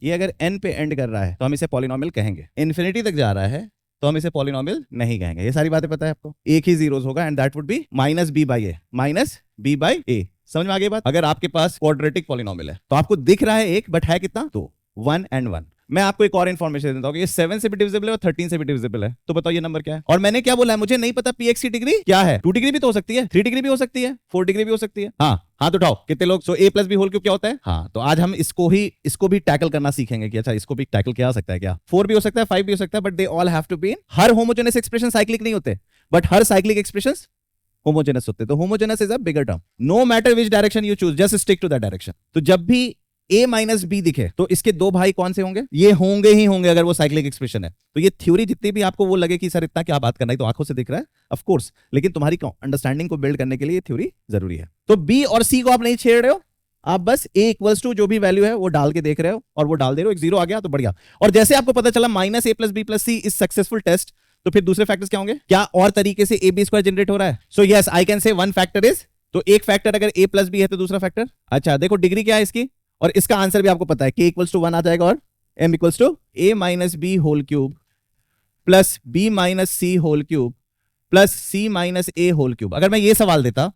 ये अगर n पे एंड कर रहा है तो हम इसे पॉलिनॉमियल कहेंगे, इन्फिनिटी तक जा रहा है तो हम इसे पॉलिनॉमियल नहीं कहेंगे। ये सारी बातें पता है आपको। एक ही जीरोस होगा and that would be minus B by A, minus B by A. समझ में आ गई बात? अगर आपके पास क्वाड्रेटिक पॉलिनॉमियल है तो आपको दिख रहा है एक, बट है कितना? 2, 1 and 1। मैं आपको एक और इन्फॉर्मेशन देता हूँ कि ये 7 से भी डिविजिबल है और 13 से भी डिविजिबल है। तो बताओ ये नंबर क्या है? और मैंने क्या बोला है? मुझे नहीं पता px की डिग्री क्या है। 2 डिग्री भी तो हो सकती है, 3 डिग्री भी हो सकती है, 4 डिग्री भी हो सकती है। हाँ हाथ उठाओ कितने लोग। So a plus B whole cube क्या होता है? हाँ, तो आज हम इसको भी टैकल करना सीखेंगे कि अच्छा इसको भी टैकल किया जा सकता है क्या। 4 भी हो सकता है, 5 भी हो सकता है, but they all have to be in. हर होमोजेनस एक्सप्रेशन साइक्लिक नहीं होते, बट हर साइक्लिक एक्सप्रेशंस होमोजेनस होते। तो homogeneous is a bigger term. No matter which direction you choose, just stick to that direction. तो जब भी a माइनस बी दिखे तो इसके दो भाई कौन से होंगे? ये होंगे ही होंगे अगर वो साइक्लिक एक्सप्रेशन है। तो ये थ्योरी जितनी भी आपको वो लगे कि सर इतना क्या बात करना है, तो आंखों से दिख रहा है ऑफ कोर्स, लेकिन तुम्हारी अंडरस्टैंडिंग को बिल्ड करने के लिए ये थ्योरी जरूरी है। तो b और c को आप नहीं छेड़ रहे हो, आप बस a इक्वल्स टू जो भी वैल्यू है वो डाल के देख रहे हो, और वो डाल दे रहे हो, एक जीरो आ गया तो बढ़िया। और जैसे आपको पता चला minus a plus B plus C is successful test, तो फिर दूसरे फैक्टर्स क्या होंगे? क्या और तरीके से ए बी स्क्वायर जनरेट हो रहा है? सो yes I can say one factor is, तो एक फैक्टर अगर a प्लस बी है तो दूसरा फैक्टर। अच्छा देखो डिग्री क्या है इसकी, और इसका आंसर भी आपको पता है, k इक्वल्स टू 1 आ जाएगा और m equals to a minus B whole cube plus b minus C whole cube plus c minus a whole cube. अगर मैं ये सवाल देता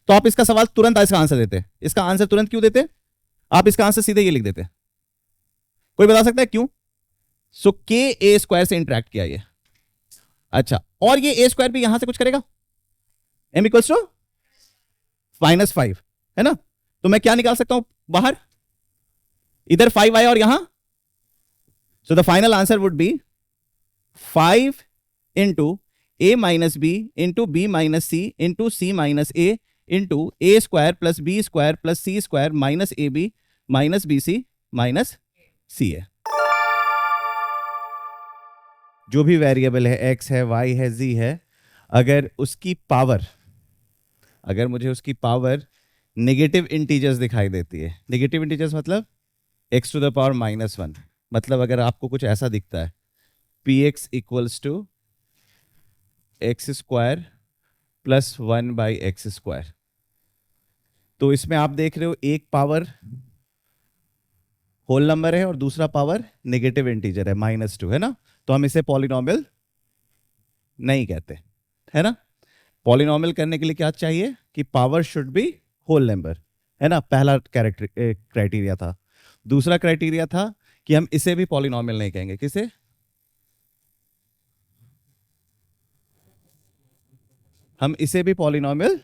तो आप इसका सवाल तुरंत इसका आंसर देते। इसका आंसर तुरंत क्यों देते? आप इसका आंसर सीधे ये लिख देते। कोई बता सकता है क्यों? सो k a स्क्वायर से इंटरेक्ट किया ये। अच्छा, और ये a स्क्वायर भी यहां से कुछ करेगा, m इक्वल्स टू -5 है ना। तो मैं क्या निकाल सकता हूं बाहर? इधर 5 आया और यहां, so the final answer would be 5 into a minus B into B minus C into C minus A into A square plus B square plus C square minus A B minus B C minus C A. जो भी variable है, x है, y है, z है, अगर उसकी power, अगर मुझे उसकी पावर नेगेटिव इंटीजर्स दिखाई देती है, नेगेटिव इंटीजर्स मतलब x टू द पावर -1, मतलब अगर आपको कुछ ऐसा दिखता है px equals to X square plus 1 by X square, तो इसमें आप देख रहे हो एक पावर होल नंबर है और दूसरा पावर नेगेटिव इंटीजर है -2 है ना। तो हम इसे पॉलिनॉमियल नहीं कहते, है ना। पॉलिनॉमियल करने के लिए क्या चाहिए कि power should be whole number, है ना। पहला क्राइटेरिया था। दूसरा क्राइटेरिया था कि हम इसे भी पॉलिनॉमियल नहीं कहेंगे। किसे? हम इसे भी पॉलिनॉमियल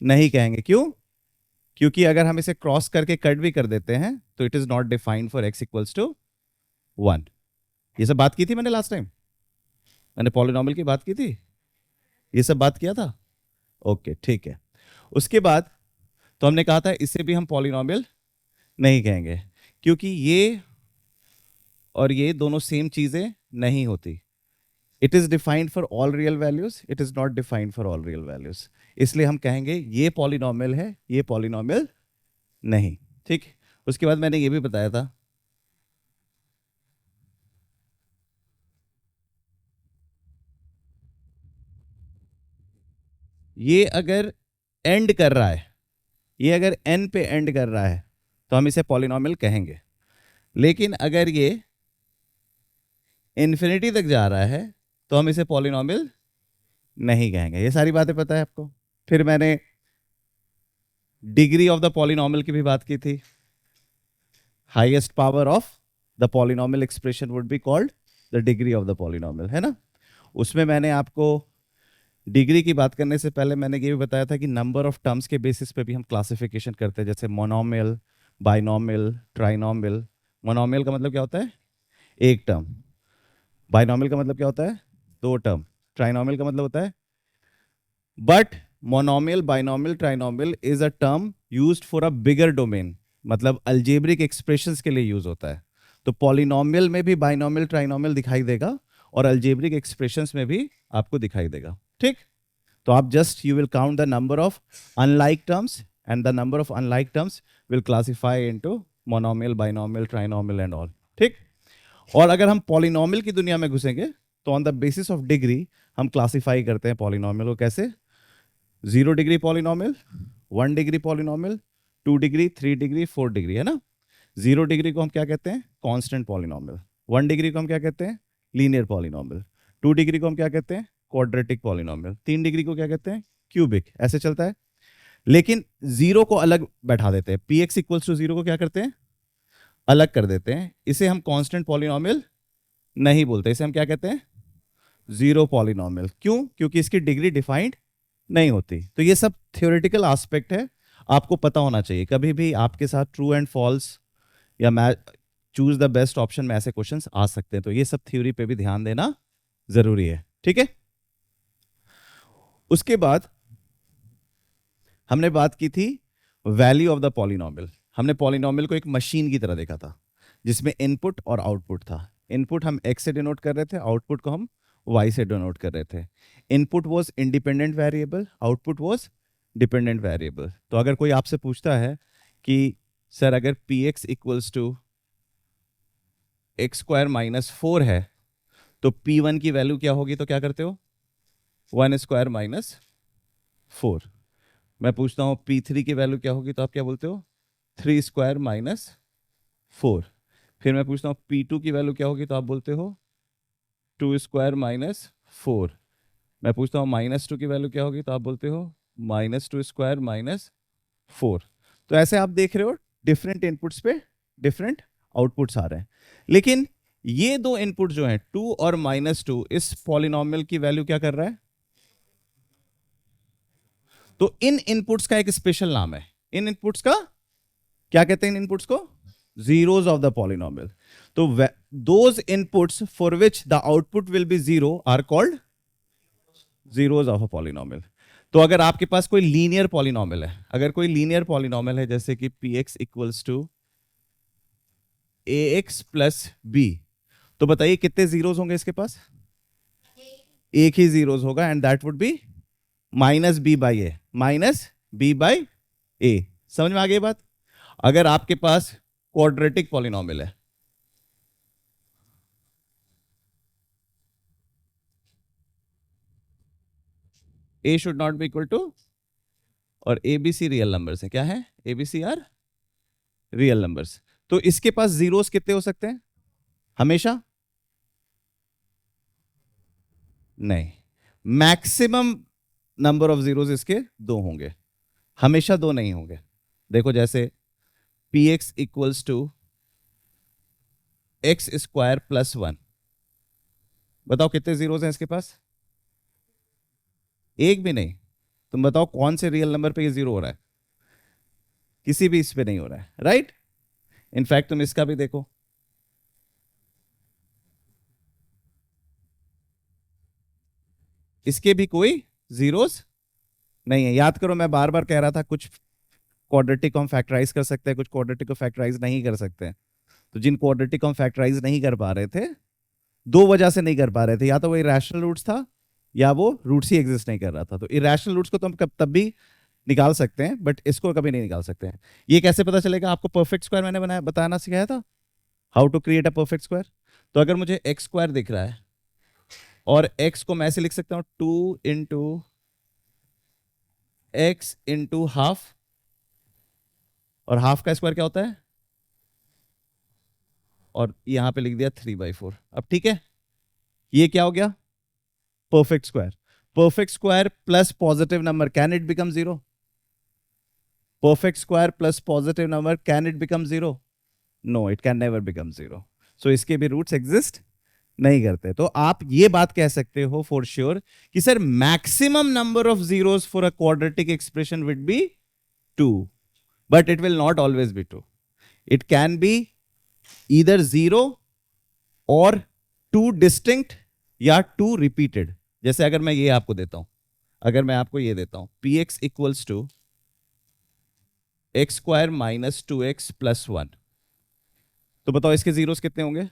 नहीं कहेंगे। क्यों? क्योंकि अगर हम इसे क्रॉस करके कट भी कर देते हैं तो it is not defined for x equals to 1। ये सब बात की थी मैंने लास्ट टाइम, मैंने पॉलिनॉमियल की बात की थी, ये सब बात किया था। ओके ठीक है। उसके बाद तो हमने कहा था इसे भी हम पॉलिनॉमियल नहीं कहेंगे, क्योंकि ये और ये दोनों सेम चीजें नहीं होती। It is defined for all real values, it is not defined for all real values. इसलिए हम कहेंगे ये पॉलिनॉमियल है, ये पॉलिनॉमियल नहीं। ठीक। उसके बाद मैंने ये भी बताया था ये अगर एंड कर रहा है, ये अगर n पे एंड कर रहा है तो हम इसे पॉलिनॉमियल कहेंगे, लेकिन अगर ये इन्फिनिटी तक जा रहा है तो हम इसे पॉलिनॉमियल नहीं कहेंगे। ये सारी बातें पता है आपको। फिर मैंने डिग्री ऑफ द पॉलिनॉमियल की भी बात की थी। Highest power of the polynomial expression would be called the degree of the polynomial, है ना। उसमें मैंने आपको डिग्री की बात करने से पहले मैंने ये भी बताया था कि नंबर ऑफ टर्म्स के बेसिस पे भी हम क्लासिफिकेशन करते हैं, जैसे मोनोमियल, बाइनोमियल, ट्राइनोमियल। मोनोमियल का मतलब क्या होता है? एक टर्म। बाइनोमियल का मतलब क्या होता है? दो टर्म। ट्राइनोमियल का मतलब होता है, but monomial, binomial, trinomial is a term used for a bigger domain, मतलब अल्जेब्रिक एक्सप्रेशंस के लिए यूज होता है। तो पॉलिनोमियल में भी बाइनोमियल, ट्राइनोमियल दिखाई देगा और अल्जेब्रिक एक्सप्रेशंस में भी आपको दिखाई देगा। ठीक। तो आप just you will count the number of unlike terms and the number of unlike terms will classify into monomial, binomial, trinomial and all. ठीक। और अगर हम पॉलिनोमियल की दुनिया में घुसेंगे तो on the basis of degree हम क्लासिफाई करते हैं पॉलिनोमियल को। कैसे? 0 degree polynomial, 1 degree polynomial, 2 degree, 3 degree, 4 degree, है ना। 0 डिग्री को हम क्या कहते हैं? Constant polynomial. 1 डिग्री को हम क्या कहते हैं? Linear polynomial. 2 डिग्री को हम क्या कहते हैं? Quadratic polynomial. 3 डिग्री को क्या कहते हैं? क्यूबिक। ऐसे चलता है। लेकिन 0 को अलग बैठा देते हैं, px इक्वल्स टू 0 को क्या करते हैं? अलग कर देते हैं। इसे हम कांस्टेंट पॉलिनोमियल नहीं बोलते, इसे हम क्या कहते हैं? Zero polynomial. क्यों? क्योंकि इसकी डिग्री डिफाइंड नहीं होती। तो ये सब थ्योरेटिकल एस्पेक्ट है, आपको पता होना चाहिए। कभी भी आपके साथ ट्रू एंड फॉल्स या चूज द बेस्ट ऑप्शन में ऐसे क्वेश्चंस आ सकते हैं, तो ये सब थ्योरी पे भी ध्यान देना जरूरी है। ठीक है। उसके बाद हमने बात की थी वैल्यू ऑफ द पॉलिनोमियल। हमने पॉलिनोमियल को एक मशीन की तरह देखा था जिसमें इनपुट और आउटपुट था। इनपुट हम x से डिनोट कर रहे थे, आउटपुट को हम y से डिनोट कर रहे थे। Input was independent variable, output was dependent variable. तो अगर कोई आपसे पूछता है कि सर अगर px equals to X square minus 4 है तो p1 की वैल्यू क्या होगी, तो क्या करते हो? 1 स्क्वायर माइनस 4। मैं पूछता हूँ p3 की वैल्यू क्या होगी, तो आप क्या बोलते हो? 3 स्क्वायर माइनस 4। फिर मैं पूछता हूँ p2 की वैल्यू क्या होगी, तो आप बोलते हो 2 स्क्वायर माइनस 4। मैं पूछता हूँ -2 की वैल्यू क्या होगी, तो आप बोलते हो -2 स्क्वायर माइनस 4। तो ऐसे आप देख रहे हो डिफरेंट इनपुट्स पे डिफरेंट आउटपुट्स आ रहे हैं। लेकिन ये दो इनपुट जो हैं 2 और -2, इस पॉलिनोमियल की वैल्यू क्या कर रहा है? तो इन इनपुट्स का एक स्पेशल नाम है। इन इनपुट्स का क्या कहते हैं? इन इनपुट्स को zeros of the polynomial. तो those inputs for which the output will be 0 are called zeros of a polynomial. तो अगर आपके पास कोई लीनियर पॉलिनोमियल है, अगर कोई लीनियर पॉलिनोमियल है जैसे कि px equals to ax plus b, तो बताइए कितने जीरोस होंगे इसके पास? एक ही जीरोस होगा, and that would be minus B by A, minus B by A. समझ में आ गई बात? अगर आपके पास क्वाड्रेटिक पॉलिनोमियल है, a should not be equal to, और एबीसी रियल नंबर्स है। क्या है? ABC are real numbers. तो इसके पास जीरोस कितने हो सकते हैं? हमेशा नहीं, मैक्सिमम नंबर ऑफ जीरोस इसके 2 होंगे, हमेशा 2 नहीं होंगे। देखो जैसे px equals to X square plus 1, बताओ कितने जीरोस हैं इसके पास? एक भी नहीं। तुम बताओ कौन से रियल नंबर पे ये जीरो हो रहा है? किसी भी इस पे नहीं हो रहा है, राइट? इनफैक्ट तुम इसका भी देखो, इसके भी कोई जीरोस नहीं है। याद करो, मैं बार बार कह रहा था कुछ क्वाड्रेटिक को हम फैक्टराइज कर सकते हैं, कुछ क्वाड्रेटिक को फैक्टराइज नहीं कर सकते हैं। तो जिन क्वाड्रेटिक को हम फैक्टराइज नहीं कर पा रहे थे, 2 वजह से नहीं कर पा रहे थे, या तो वो इरेशनल रूट्स था या वो रूट्स ही एग्जिस्ट नहीं कर रहा था। तो इरेशनल रूट्स को तो हम तब भी निकाल सकते हैं, बट इसको कभी नहीं निकाल सकते हैं। ये कैसे पता चलेगा? आपको परफेक्ट स्क्वायर मैंने बताना सिखाया था, how to create a perfect square. तो अगर मुझे एक्स स्क्वायर दिख रहा है और एक्स को मैं ऐसे लिख सकता हूं 2 इंटू एक्स इंटू हाफ, और हाफ का स्क्वायर क्या होता है? और यहां पे लिख दिया 3/4। अब ठीक है, ये क्या हो गया? Perfect square. Perfect square plus positive number, can it become 0? perfect square plus positive number, can it become 0? No, it can never become 0. So इसके भी रूट्स एग्जिस्ट नहीं करते। तो आप ये बात कह सकते हो फॉर श्योर कि sir maximum number of zeros for a quadratic expression would be 2, but it will not always be 2. It can be either 0 और 2 डिस्टिंक्ट या 2 रिपीटेड। जैसे अगर मैं ये आपको देता हूं, अगर मैं आपको ये देता हूं px equals to X square minus 2x plus 1, तो बताओ इसके जीरोस कितने होंगे?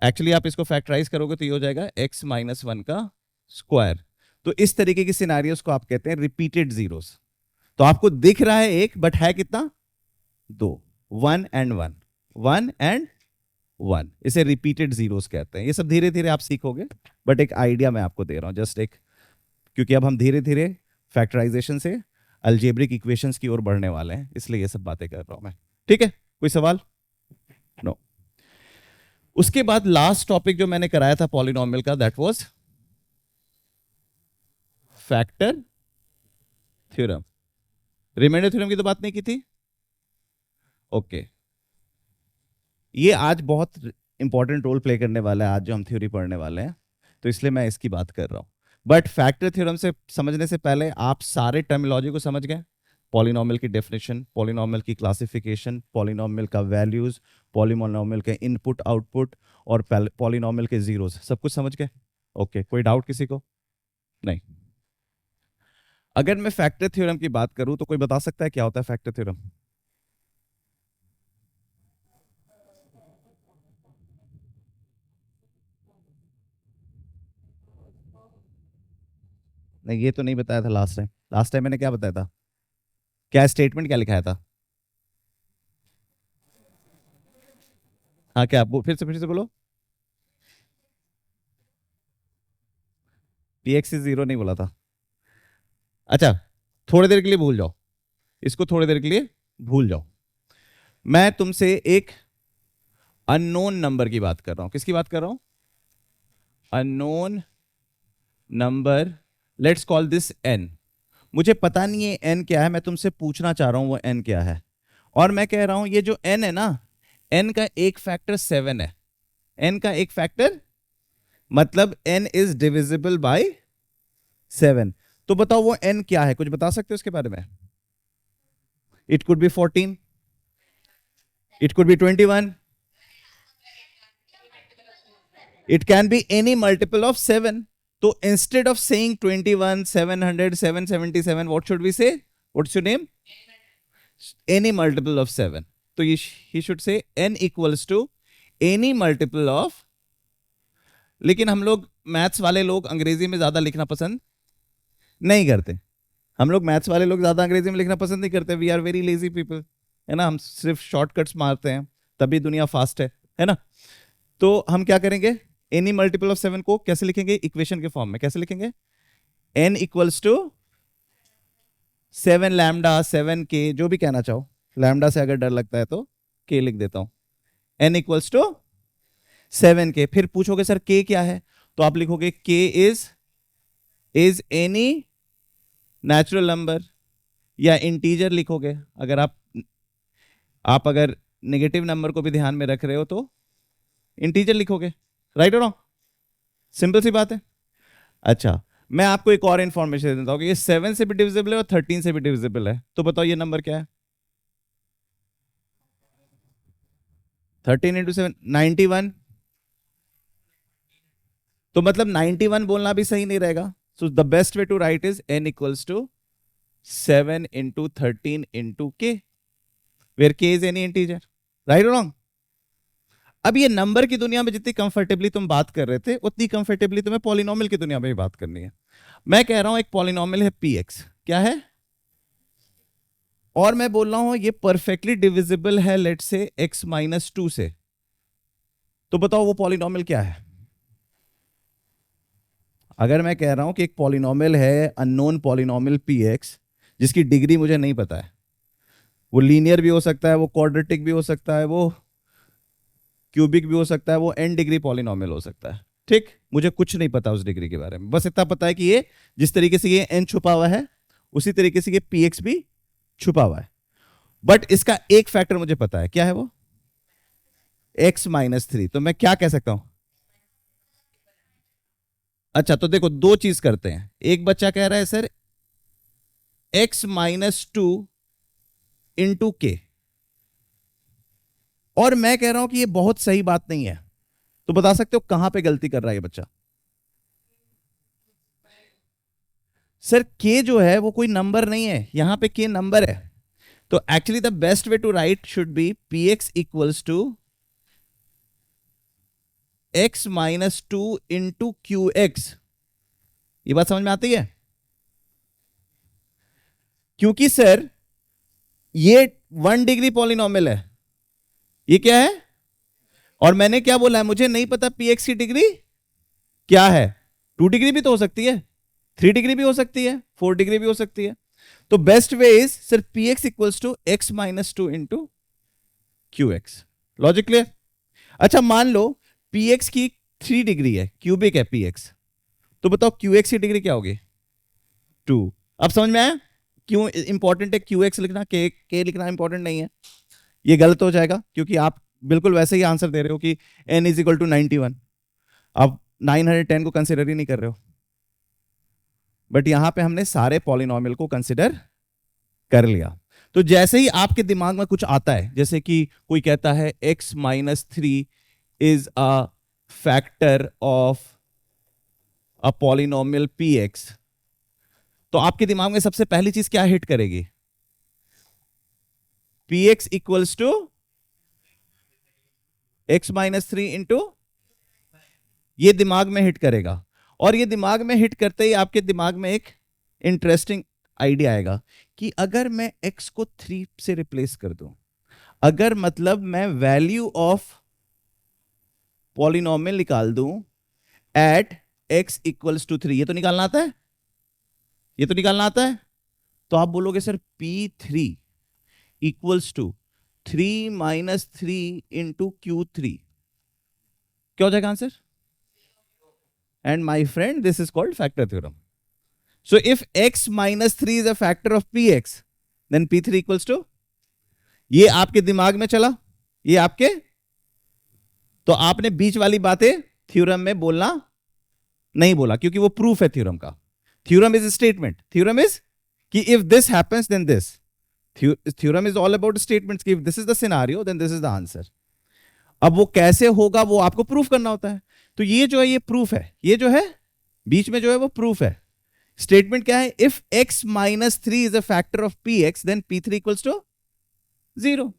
एक्चुअली आप इसको फैक्टराइज करोगे तो ये हो जाएगा x माइनस 1 का स्क्वायर। तो इस तरीके की सिनारियोस को आप कहते हैं रिपीटेड जीरोस। तो आपको दिख रहा है एक, बट है कितना? 2, 1 एंड 1, 1 एंड 1। इसे रिपीटेड जीरोस कहते हैं। ये सब धीरे धीरे आप सीखोगे, बट एक आइडिया मैं आपको दे रहा हूं, जस्ट एक, क्योंकि अब हम धीरे धीरे फैक्टराइजेशन से अलजेब्रिक इक्वेशंस की ओर बढ़ने वाले हैं, इसलिए ये सब बातें कर रहा हूं मैं। ठीक है, कोई सवाल? नो। उसके बाद लास्ट टॉपिक जो मैंने कराया था पॉलिनॉमियल का, that was factor theorem. Remainder theorem की तो बात नहीं की थी। ओके, ये आज बहुत इंपॉर्टेंट रोल प्ले करने वाला है, आज जो हम थ्योरी पढ़ने वाले हैं, तो इसलिए मैं इसकी बात कर रहा हूं। बट फैक्टर थ्योरम से समझने से पहले आप सारे टर्मिनोलॉजी को समझ गए। पॉलिनॉमियल की डेफिनेशन, पॉलिनॉमियल की क्लासिफिकेशन, पॉलिनॉमियल का वैल्यूज, पॉलिनॉमियल के इनपुट आउटपुट और पॉलिनॉमियल के जीरोस, सब कुछ समझ गए। ओके, कोई डाउट किसी को? नहीं। अगर मैं फैक्टर थ्योरम की बात करूं तो कोई बता सकता है क्या होता है फैक्टर थ्योरम? नहीं, ये तो नहीं बताया था लास्ट टाइम। लास्ट टाइम मैंने क्या बताया था? क्या स्टेटमेंट क्या लिखाया था? हाँ, क्या फिर से बोलो। पीएक्स से जीरो नहीं बोला था। अच्छा, थोड़ी देर के लिए भूल जाओ इसको, थोड़ी देर के लिए भूल जाओ। मैं तुमसे एक अननोन नंबर की बात कर रहा हूं। किसकी बात कर रहा हूं? Unknown number. Let's call this N. मुझे पता नहीं है एन क्या है, मैं तुमसे पूछना चाह रहा हूं वो एन क्या है। और मैं कह रहा हूं ये जो एन है ना, एन का एक फैक्टर 7 है। एन का एक फैक्टर मतलब एन इज डिविजिबल बाय 7। तो बताओ वो एन क्या है, कुछ बता सकते हो उसके बारे में? It could be 14, it could be 21, it can be any multiple of 7. So instead of saying 21, 700, 777, what should we say? What's your name? Any multiple of 7. So he should say n equals to any multiple of. लेकिन हम लोग maths वाले लोग अंग्रेजी में ज्यादा लिखना पसंद नहीं करते। हम लोग मैथ्स वाले लोग ज्यादा अंग्रेजी में लिखना पसंद नहीं करते। We are very lazy people, है ना। हम सिर्फ शॉर्टकट्स मारते हैं, तभी दुनिया फास्ट है ना। तो हम क्या करेंगे? एनी मल्टीपल ऑफ 7 को कैसे लिखेंगे? इक्वेशन के फॉर्म में कैसे लिखेंगे? n इक्वल्स टू 7 लैम्डा 7 के, जो भी कहना चाहो। लैम्डा से अगर डर लगता है तो k लिख देता हूं। n इक्वल्स टू 7 के। फिर पूछोगे सर k क्या है, तो आप लिखोगे k is any natural number, या इंटीजर लिखोगे। अगर आप अगर नेगेटिव नंबर को भी ध्यान में रख रहे हो तो इंटीजर लिखोगे। राइट और रॉन्ग? सिंपल सी बात है। अच्छा, मैं आपको एक और इंफॉर्मेशन दे देता हूं कि ये 7 से भी डिविजिबल है और 13 से भी डिविजिबल है। तो बताओ ये नंबर क्या है? 13 इंटू 7 91। तो मतलब 91 बोलना भी सही नहीं रहेगा। So the best way to write is n equals to 7 into 13 into k, where k is any integer. Right और रॉन्ग? अब ये नंबर की दुनिया में जितनी कंफर्टेबली तुम बात कर रहे थे, उतनी कंफर्टेबली तुम्हें पॉलिनॉमियल की दुनिया में भी बात करनी है। मैं कह रहा हूं एक पॉलिनॉमियल है px, क्या है? और मैं बोल रहा हूं ये परफेक्टली डिविजिबल है लेट्स से x माइनस 2 से। तो बताओ वो पॉलिनॉमियल क्या है? अगर मैं कह रहा हूं कि एक पॉलिनॉमियल है अननोन पॉलिनॉमियल px, जिसकी डिग्री मुझे नहीं पता है, वो लीनियर भी हो सकता है, वो क्वाड्रेटिक भी हो सकता है, वो क्यूबिक भी हो सकता है, वो n डिग्री पॉलिनॉमियल हो सकता है। ठीक, मुझे कुछ नहीं पता उस डिग्री के बारे में, बस इतना पता है कि ये जिस तरीके से ये n छुपा हुआ है उसी तरीके से ये px भी छुपा हुआ है। बट इसका एक फैक्टर मुझे पता है, क्या है वो? x minus 3। तो मैं क्या कह सकता हूं? अच्छा, तो देखो दो चीज करते हैं। एक बच्चा कह रहा है सर x माइनस 2 इंटू के, और मैं कह रहा हूं कि ये बहुत सही बात नहीं है। तो बता सकते हो कहां पे गलती कर रहा है ये बच्चा? सर k जो है वो कोई नंबर नहीं है, यहां पे k नंबर है। तो actually the best way to write should be px equals to x minus 2 into qx। ये बात समझ में आती है? क्योंकि सर ये 1 डिग्री पॉलिनॉमियल है। ये क्या है? और मैंने क्या बोला है? मुझे नहीं पता px की डिग्री क्या है। 2 डिग्री भी तो हो सकती है, 3 डिग्री भी हो सकती है, 4 डिग्री भी हो सकती है। तो best way is sir P X equals to X minus two into Q X. Logic clear? अच्छा मान लो पी एक्स की 3 डिग्री है, क्यूबिक है पी एक्स, तो बताओ क्यू एक्स की डिग्री क्या होगी? 2। अब समझ में आया क्यों इंपॉर्टेंट है क्यू एक्स लिखना, के लिखना इंपॉर्टेंट नहीं है? ये गलत हो जाएगा क्योंकि आप बिल्कुल वैसे ही आंसर दे रहे हो कि n इज इक्वल टू 91, आप 910 को कंसिडर ही नहीं कर रहे हो। बट यहां पे हमने सारे पॉलिनॉमियल को कंसिडर कर लिया। तो जैसे ही आपके दिमाग में कुछ आता है, जैसे कि कोई कहता है x minus 3 is a factor of a polynomial px, तो आपके दिमाग में सबसे पहली चीज क्या हिट करेगी? px equals to x minus 3 into, ये दिमाग में हिट करेगा। और ये दिमाग में हिट करते ही आपके दिमाग में एक इंटरेस्टिंग आइडिया आएगा कि अगर मैं x को 3 से रिप्लेस कर दूं, अगर मतलब मैं वैल्यू ऑफ पॉलिनॉमियल निकाल दूं एट x इक्वल्स टू 3, ये तो निकालना आता है, ये तो निकालना आता है। तो आप बोलोगे sir p3 equals to 3 minus 3 into Q3, क्या हो जाएगा answer? And my friend, this is called factor theorem. So if x minus 3 is a factor of px, then p3 equals to, ये आपके दिमाग में चला, ये आपके, तो आपने बीच वाली बातें थ्योरम में बोलना नहीं बोला क्योंकि वो प्रूफ है थ्योरम का। Theorem is statement, theorem is कि if this happens then this, theorem is all about statements कि if this is the scenario then this is the answer. अब वो कैसे होगा वो आपको प्रूफ करना होता है। तो ये जो है ये प्रूफ है, ये जो है बीच में जो है वो प्रूफ है। स्टेटमेंट क्या है? If x minus 3 is a factor of px then p3 equals to 0।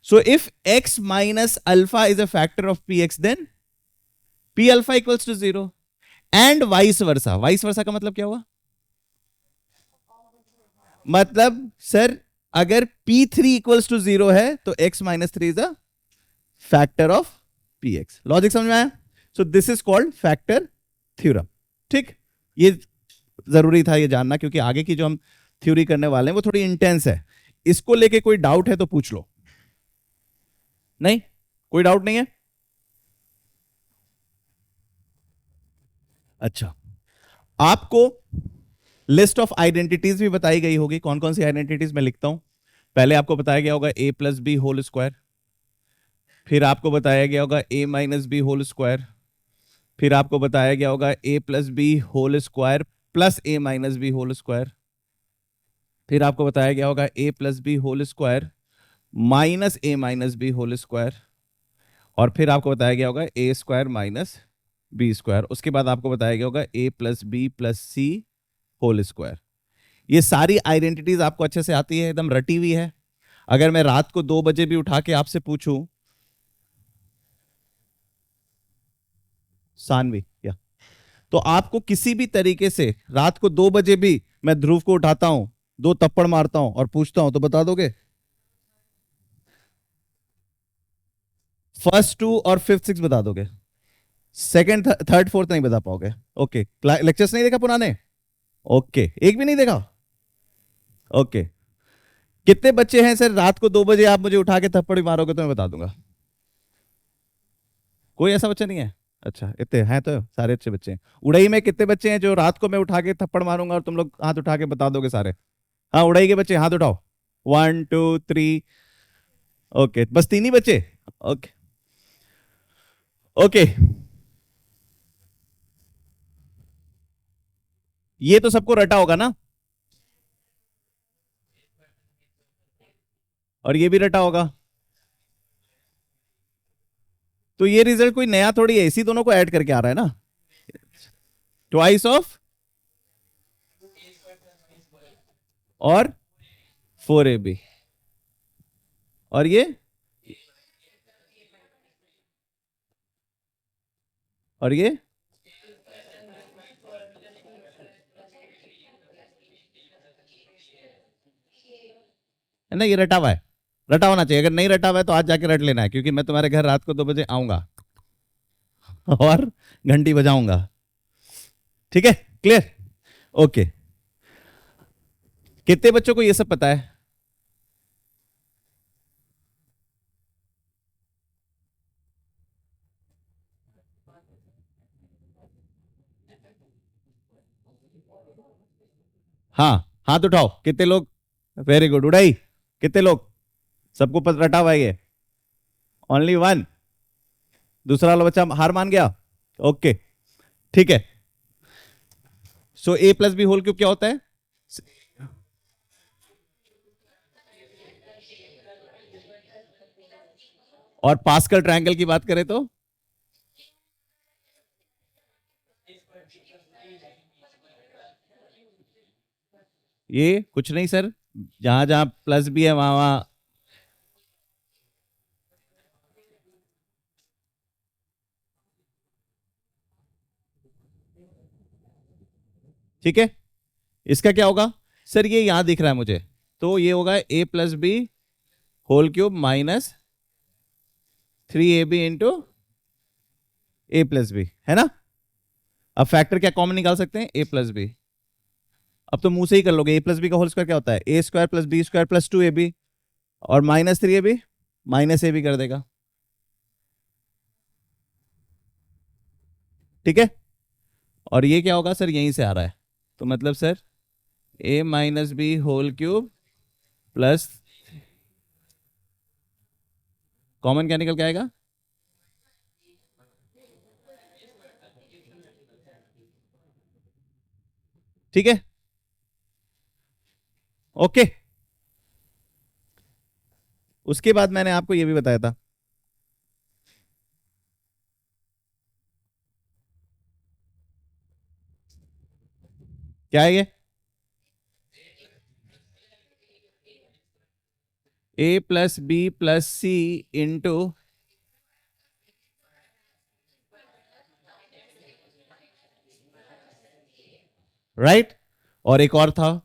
So if x minus alpha is a factor of px then p alpha equals to 0 and vice versa. Vice versa का मतलब क्या हुआ? मतलब sir अगर p3 equals to 0 है तो x minus 3 is a factor of px। Logic समझ में आया? So this is called factor theorem. ठीक, ये जरूरी था ये जानना क्योंकि आगे की जो हम थ्योरी करने वाले हैं वो थोड़ी इंटेंस है। इसको लेके कोई डाउट है तो पूछ लो। नहीं, कोई डाउट नहीं है? अच्छा, आपको लिस्ट ऑफ आइडेंटिटीज भी बताई गई होगी। कौन कौन सी आइडेंटिटीज मैं लिखता हूं। पहले आपको बताया गया होगा a plus B whole square, फिर आपको बताया गया होगा a minus B whole square, फिर आपको बताया गया होगा a plus B whole square plus a minus B whole square, फिर आपको बताया गया होगा a plus B whole square minus a minus B whole square, और फिर आपको बताया गया होगा a square minus B square. उसके बाद आपको बताया गया होगा a plus B plus C whole square. ये सारी आइडेंटिटीज आपको अच्छे से आती है, एकदम रटी हुई है। अगर मैं रात को 2 बजे भी उठा के आपसे पूछूं, सानवी या, तो आपको किसी भी तरीके से रात को 2 बजे भी मैं ध्रुव को उठाता हूं, 2 थप्पड़ मारता हूं और पूछता हूं तो बता दोगे? फर्स्ट 2 और फिफ्थ 6 बता दोगे, सेकंड थर्ड फोर्थ नहीं बता पाओगे। ओके, लेक्चर्स नहीं देखा पुराने? ओके, एक भी नहीं देखा? ओके, कितने बच्चे हैं सर रात को 2 बजे आप मुझे उठा के थप्पड़ भी मारोगे तो मैं बता दूंगा? कोई ऐसा बच्चा नहीं है? अच्छा, इतने हैं तो सारे अच्छे बच्चे हैं। उड़ई में कितने बच्चे हैं जो रात को मैं उठा के थप्पड़ मारूंगा और तुम लोग हाथ उठा के बता दोगे सारे? हाँ, उड़ई के बच्चे हाथ उठाओ। 1 2 3। ओके, बस 3 ही बच्चे। ओके ओके, ये तो सबको रटा होगा ना, और ये भी रटा होगा। तो ये रिजल्ट कोई नया थोड़ी है, इसी दोनों को ऐड करके आ रहा है ना, ट्वाइस ऑफ और 4ab, और ये और ये है ना, ये रटा हुआ है, रटा होना चाहिए। अगर नहीं रटा हुआ है तो आज जाके रट लेना है क्योंकि मैं तुम्हारे घर रात को 2 बजे आऊंगा और घंटी बजाऊंगा। ठीक है, क्लियर? ओके, कितने बच्चों को ये सब पता है? हाँ, हाथ उठाओ, कितने लोग? वेरी गुड, उड़ाई। कितने लोग? सबको पता रटा हुआ है ये? Only one. दूसरा वाला बच्चा हार मान गया? ओके, ठीक है। सो ए प्लस बी होल क्यूब क्या होता है? और पास्कल ट्रायंगल की बात करें तो ये कुछ नहीं सर, जहां जहां प्लस भी है वहां वहां। ठीक है, इसका क्या होगा सर? ये यहां दिख रहा है मुझे, तो ये होगा A plus B whole cube minus 3ab into A plus B, है ना? अब फैक्टर क्या कॉमन निकाल सकते हैं? A plus B. अब तो मुंह से ही कर लोगे। ए प्लस बी का होल स्क्वायर क्या होता है? ए square plus B square plus 2ab, और माइनस 3ab माइनस ए भी कर देगा। ठीक है, और ये क्या होगा सर? यहीं से आ रहा है, तो मतलब sir A minus B whole cube plus, common क्या निकल के आएगा? ठीक है, ओके। उसके बाद मैंने आपको यह भी बताया था, क्या है ये? ए प्लस बी प्लस सी इंटू, राइट, और एक और था,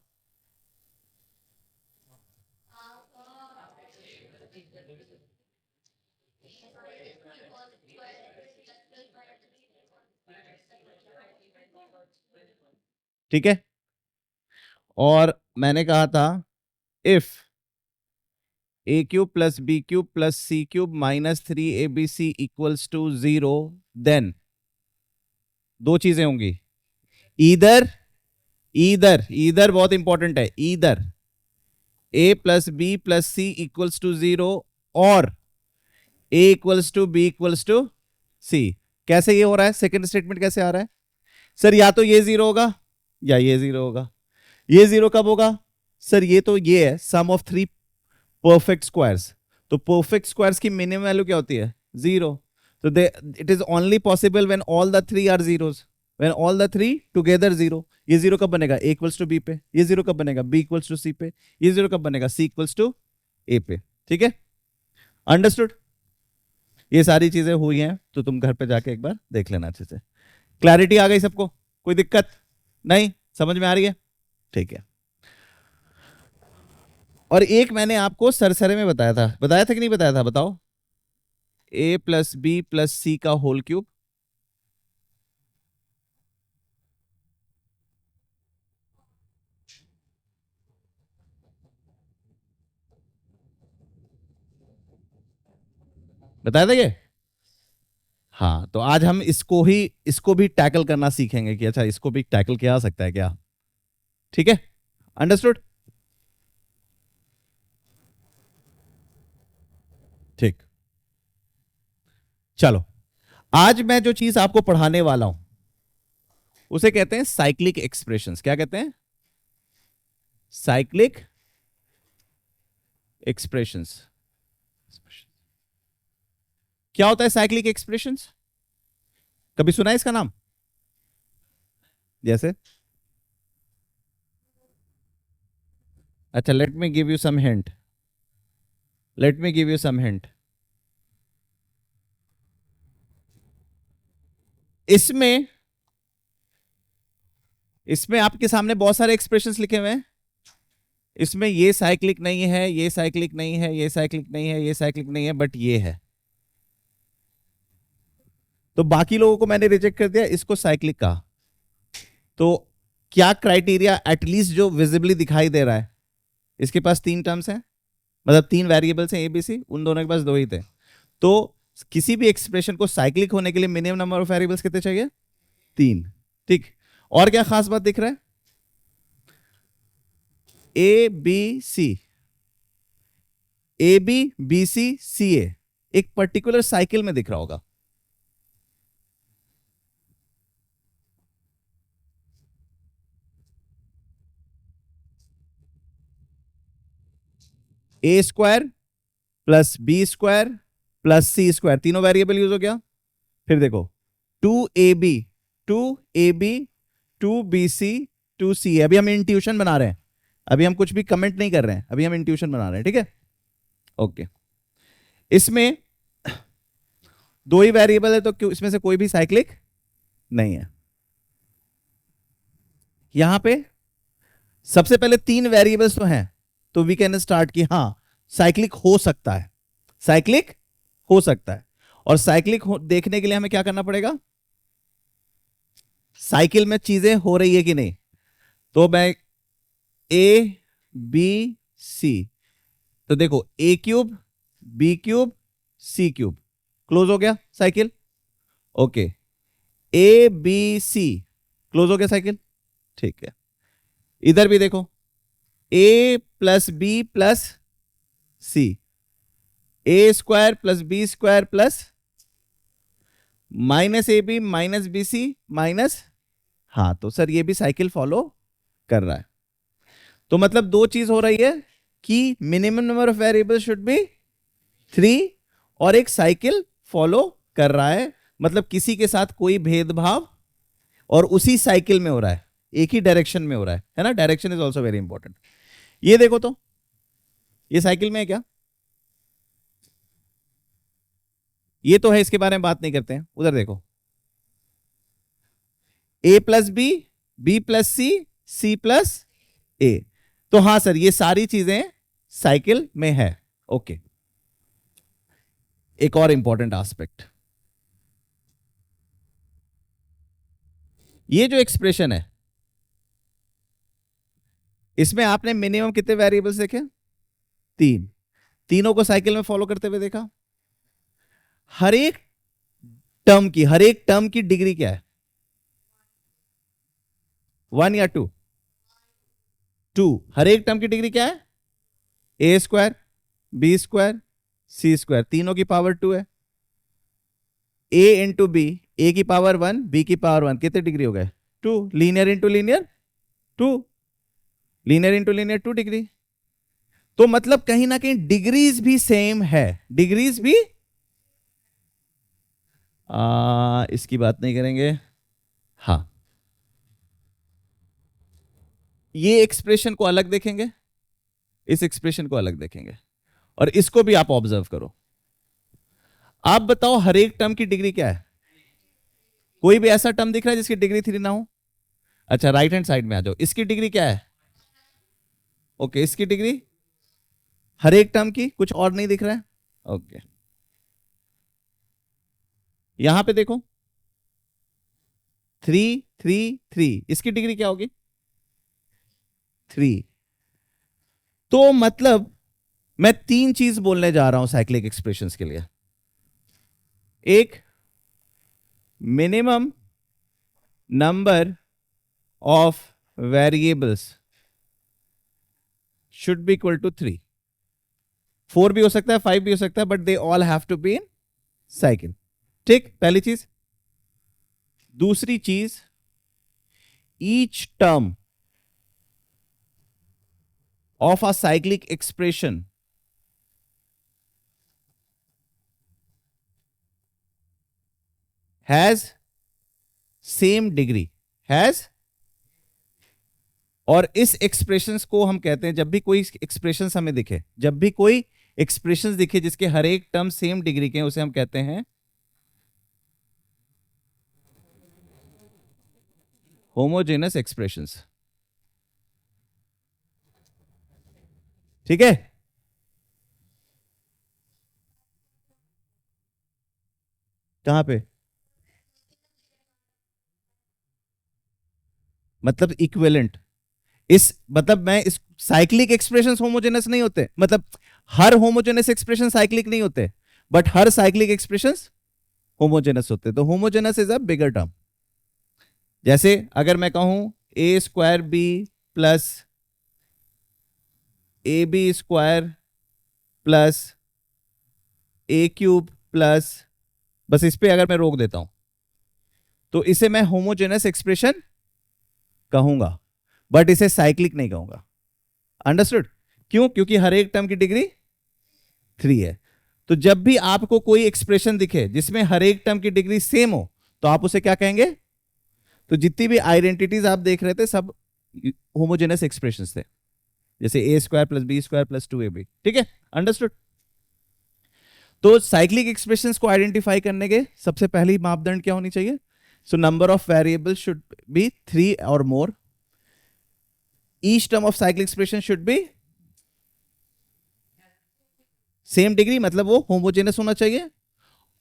ठीक है। और मैंने कहा था if A cube plus B cube plus C cube minus 3abc equals to 0, then दो चीजें होंगी। ईदर ईदर ईदर बहुत इंपॉर्टेंट है, either A plus B plus C equals to 0 और A equals to B equals to C. कैसे ये हो रहा है? सेकंड स्टेटमेंट कैसे आ रहा है सर? या तो ये 0 होगा या ये 0 होगा। ये 0 कब होगा सर? ये तो ये है सम ऑफ 3 परफेक्ट स्क्वायर्स। तो परफेक्ट स्क्वायर्स की मिनिमम वैल्यू क्या होती है? 0। तो they it is only possible when all the 3 are zeros, when all the 3 together 0। ये 0 कब बनेगा? ए इक्वल्स टू बी पे। ये 0 कब बनेगा? बी इक्वल्स टू सी पे। ये 0 कब बनेगा? सी इक्वल्स टू ए पे। ठीक है, अंडरस्टूड? ये सारी चीजें हुई हैं, तो तुम घर पे जाके एक बार देख लेना अच्छे से। क्लैरिटी आ गई सबको? कोई दिक्कत नहीं? समझ में आ रही है? ठीक है। और एक मैंने आपको सरसरे में बताया था कि नहीं बताया था? बताओ। ए प्लस बी प्लस सी का होल क्यूब, बताया था ये? हाँ, तो आज हम इसको भी टैकल करना सीखेंगे कि अच्छा इसको भी टैकल किया जा सकता है क्या। ठीक है, अंडरस्टूड? ठीक, चलो। आज मैं जो चीज आपको पढ़ाने वाला हूं उसे कहते हैं साइक्लिक एक्सप्रेशंस। क्या कहते हैं? Cyclic expressions. क्या होता है साइक्लिक एक्सप्रेशंस? कभी सुना है इसका नाम? जैसे, अच्छा, let me give you some hint. Let me give you some hint. इसमें इसमें आपके सामने बहुत सारे एक्सप्रेशंस लिखे हुए हैं। इसमें ये साइक्लिक नहीं है, ये साइक्लिक नहीं है, ये साइक्लिक नहीं है, ये साइक्लिक नहीं है, बट ये है। तो बाकी लोगों को मैंने रिजेक्ट कर दिया, इसको साइक्लिक कहा। तो क्या क्राइटेरिया एटलीस्ट जो विजिबली दिखाई दे रहा है, इसके पास 3 टर्म्स हैं, मतलब 3 वेरिएबल्स हैं ए बी सी, उन दोनों के पास 2 ही थे। तो किसी भी एक्सप्रेशन को साइक्लिक होने के लिए मिनिमम नंबर ऑफ वेरिएबल्स कितने चाहिए? 3। ठीक, और क्या खास बात दिख रहा है? A B C, A B B C C A एक पर्टिकुलर साइकिल में दिख रहा होगा। ए square plus B square plus सी स्क्वायर, तीनों वेरिएबल यूज हो गया। फिर देखो 2ab 2ab 2bc 2c, अभी हम इंट्यूशन बना रहे हैं, अभी हम कुछ भी कमेंट नहीं कर रहे हैं, अभी हम इंट्यूशन बना रहे हैं, ठीक है? ओके, इसमें 2 ही वेरिएबल है तो क्यों इसमें से कोई भी साइक्लिक नहीं है। यहां पे सबसे पहले 3 वेरिएबल्स तो हैं, तो वी कैन स्टार्ट कि हाँ साइक्लिक हो सकता है, साइक्लिक हो सकता है। और साइक्लिक देखने के लिए हमें क्या करना पड़ेगा? साइकिल में चीजें हो रही है कि नहीं। तो मैं ए बी सी, तो देखो A cube B cube C cube, close हो गया cycle. Okay, A B C close हो गया साइकिल, ठीक है। इधर भी देखो A plus B plus C, A square plus B square plus minus A B minus B C minus, हाँ तो सर ये भी साइकिल फॉलो कर रहा है। तो मतलब 2 चीज हो रही है कि minimum number of variable should be 3 और एक साइकिल फॉलो कर रहा है, मतलब किसी के साथ कोई भेदभाव और उसी साइकिल में हो रहा है, एक ही डायरेक्शन में हो रहा है ना? Direction is also very important. ये देखो तो ये साइकिल में है क्या? ये तो है, इसके बारे में बात नहीं करते हैं। उधर देखो A plus B B plus C C plus ए, तो हाँ सर ये सारी चीजें साइकिल में है। ओके, एक और इंपॉर्टेंट एस्पेक्ट, ये जो एक्सप्रेशन है इसमें आपने मिनिमम कितने वेरिएबल्स देखे? 3, तीनों को साइकिल में फॉलो करते हुए देखा। हर एक हर एक टर्म की डिग्री क्या है? 1 या 2? 2। हर एक टर्म की डिग्री क्या है? ए स्क्वायर बी स्क्वायर सी स्क्वायर, तीनों की पावर 2 है। ए इंटू बी, ए की पावर 1 बी की पावर 1, कितने डिग्री हो गए? 2। Linear into linear 2, linear into linear 2 degree. तो मतलब कहीं ना कहीं डिग्रीज भी सेम है, डिग्रीज भी इसकी बात नहीं करेंगे। हाँ, ये एक्सप्रेशन को अलग देखेंगे, इस एक्सप्रेशन को अलग देखेंगे, और इसको भी आप ऑब्जर्व करो। आप बताओ हर एक टर्म की डिग्री क्या है? कोई भी ऐसा टर्म दिख रहा है जिसकी डिग्री 3 ना हो? अच्छा, राइट हैंड साइड में आ जाओ, इसकी डिग्री क्या है? ओके, इसकी डिग्री हर एक टर्म की कुछ और नहीं दिख रहा है। ओके, यहां पे देखो 3 3 3, इसकी डिग्री क्या होगी? 3। तो मतलब मैं 3 चीज बोलने जा रहा हूं साइक्लिक एक्सप्रेशंस के लिए। एक, minimum number of variables should be equal to 3। 4 भी हो सकता है, 5 भी हो सकता है, but they all have to be in cycle. ठीक, पहली चीज। दूसरी चीज, each term of a cyclic expression has same degree, has, और इस एक्सप्रेशंस को हम कहते हैं, जब भी कोई एक्सप्रेशंस हमें दिखे, जब भी कोई एक्सप्रेशंस दिखे जिसके हर एक टर्म सेम डिग्री के हैं, उसे हम कहते हैं होमोजेनस एक्सप्रेशंस। ठीक है? कहां पे? मतलब इक्विवेलेंट। इस मतलब मैं इस साइक्लिक एक्सप्रेशंस होमोजेनस नहीं होते, मतलब हर होमोजेनस एक्सप्रेशन साइक्लिक नहीं होते, बट हर साइक्लिक एक्सप्रेशंस होमोजेनस होते। तो homogeneous is a bigger term. जैसे अगर मैं कहूं A square B plus A B square plus A cube plus, बस इस पे अगर मैं रोक देता हूं तो इसे मैं होमोजेनस एक्सप्रेशन कहूंगा, बट इसे साइक्लिक नहीं कहूंगा। अंडरस्टूड? क्यों? क्योंकि हर एक टर्म की डिग्री 3 है। तो जब भी आपको कोई एक्सप्रेशन दिखे जिसमें हर एक टर्म की डिग्री सेम हो, तो आप उसे क्या कहेंगे? तो जितनी भी आइडेंटिटीज आप देख रहे थे सब होमोजेनस एक्सप्रेशंस थे, जैसे A square plus B square plus 2ab। ठीक है, अंडरस्टूड? तो साइक्लिक एक्सप्रेशंस को आइडेंटिफाई करने के सबसे पहली मापदंड क्या होनी चाहिए? So number of variable should be 3 और more, each term of cyclic expression should be same degree, मतलब वो होमोजेनस होना चाहिए।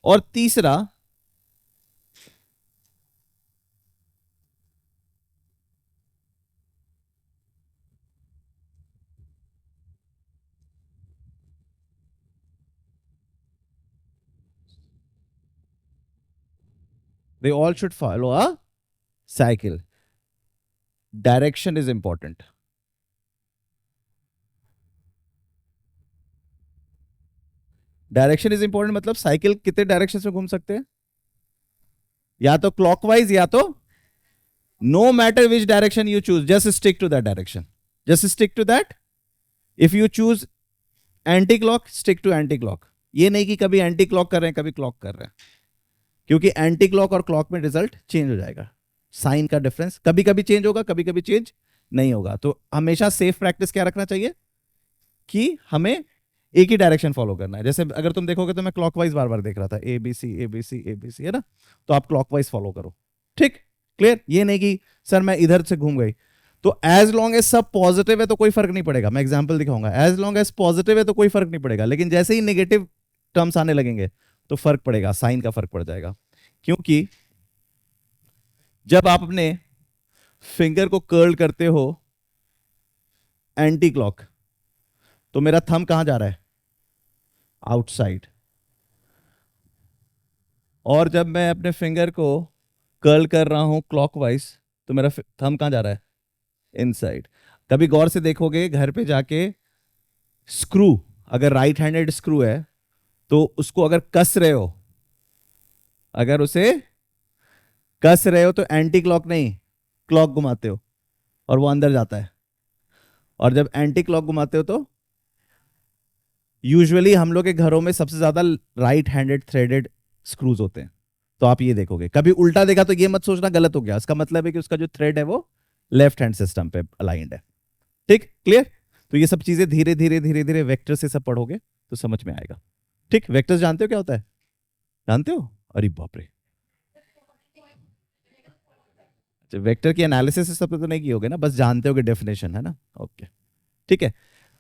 और तीसरा, they all should follow a cycle. Direction is important. Direction is important, मतलब साइकिल कितने डायरेक्शन में घूम सकते हैं? या तो क्लॉकवाइज या तो, no matter which direction you choose, just stick to that direction, just stick to that. If you choose anti clock, stick to anti clock. ये नहीं कि कभी एंटी क्लॉक कर रहे हैं कभी क्लॉक कर रहे हैं, क्योंकि एंटी क्लॉक और क्लॉक में रिजल्ट चेंज हो जाएगा। साइन का डिफरेंस कभी कभी चेंज होगा, कभी कभी चेंज नहीं होगा। तो हमेशा सेफ प्रैक्टिस क्या रखना चाहिए कि हमें एक ही डायरेक्शन फॉलो करना है। जैसे अगर तुम देखोगे तो मैं क्लॉकवाइज बार बार देख रहा था, A B C A B C A B C, है ना? तो आप क्लॉकवाइज फॉलो करो। ठीक, क्लियर? ये नहीं कि सर मैं इधर से घूम गई। तो एज लॉन्ग एज सब पॉजिटिव है तो कोई फर्क नहीं पड़ेगा, मैं एग्जांपल दिखाऊंगा। एज लॉन्ग एज पॉजिटिव है तो कोई फर्क नहीं पड़ेगा, लेकिन जैसे ही नेगेटिव टर्म्स आने लगेंगे तो फर्क पड़ेगा, साइन का फर्क पड़ जाएगा। क्योंकि जब आप अपने फिंगर को कर्ल करते हो एंटी क्लॉक, तो मेरा थंब कहां जा रहा है? आउटसाइड। और जब मैं अपने फिंगर को कर्ल कर रहा हूं क्लॉकवाइज, तो मेरा थंब कहां जा रहा है? इनसाइड। कभी गौर से देखोगे घर पे जाके, स्क्रू, अगर राइट हैंडेड स्क्रू है तो उसको अगर कस रहे हो, अगर उसे कस रहे हो तो एंटी क्लॉक नहीं, क्लॉक घुमाते हो और वो अंदर जाता है। और जब एंटी क्लॉक घुमाते हो तो यूजुअली हम लोग के घरों में सबसे ज्यादा राइट हैंडेड थ्रेडेड स्क्रूज होते हैं। तो आप ये देखोगे, कभी उल्टा देखा तो ये मत सोचना गलत हो गया, इसका मतलब है कि उसका जो थ्रेड है वो लेफ्ट हैंड सिस्टम पे अलाइंड है। ठीक, क्लियर? तो ये सब चीजें धीरे धीरे धीरे धीरे वेक्टर से सब पढ़ोगे तो समझ में आएगा। ठीक, वेक्टर्स जानते हो क्या होता है? जानते हो? अरे बाप रे, अच्छा, वेक्टर की एनालिसिस सब तो नहीं की होगे ना, बस जानते हो कि डेफिनेशन है ना? ओके, ठीक है।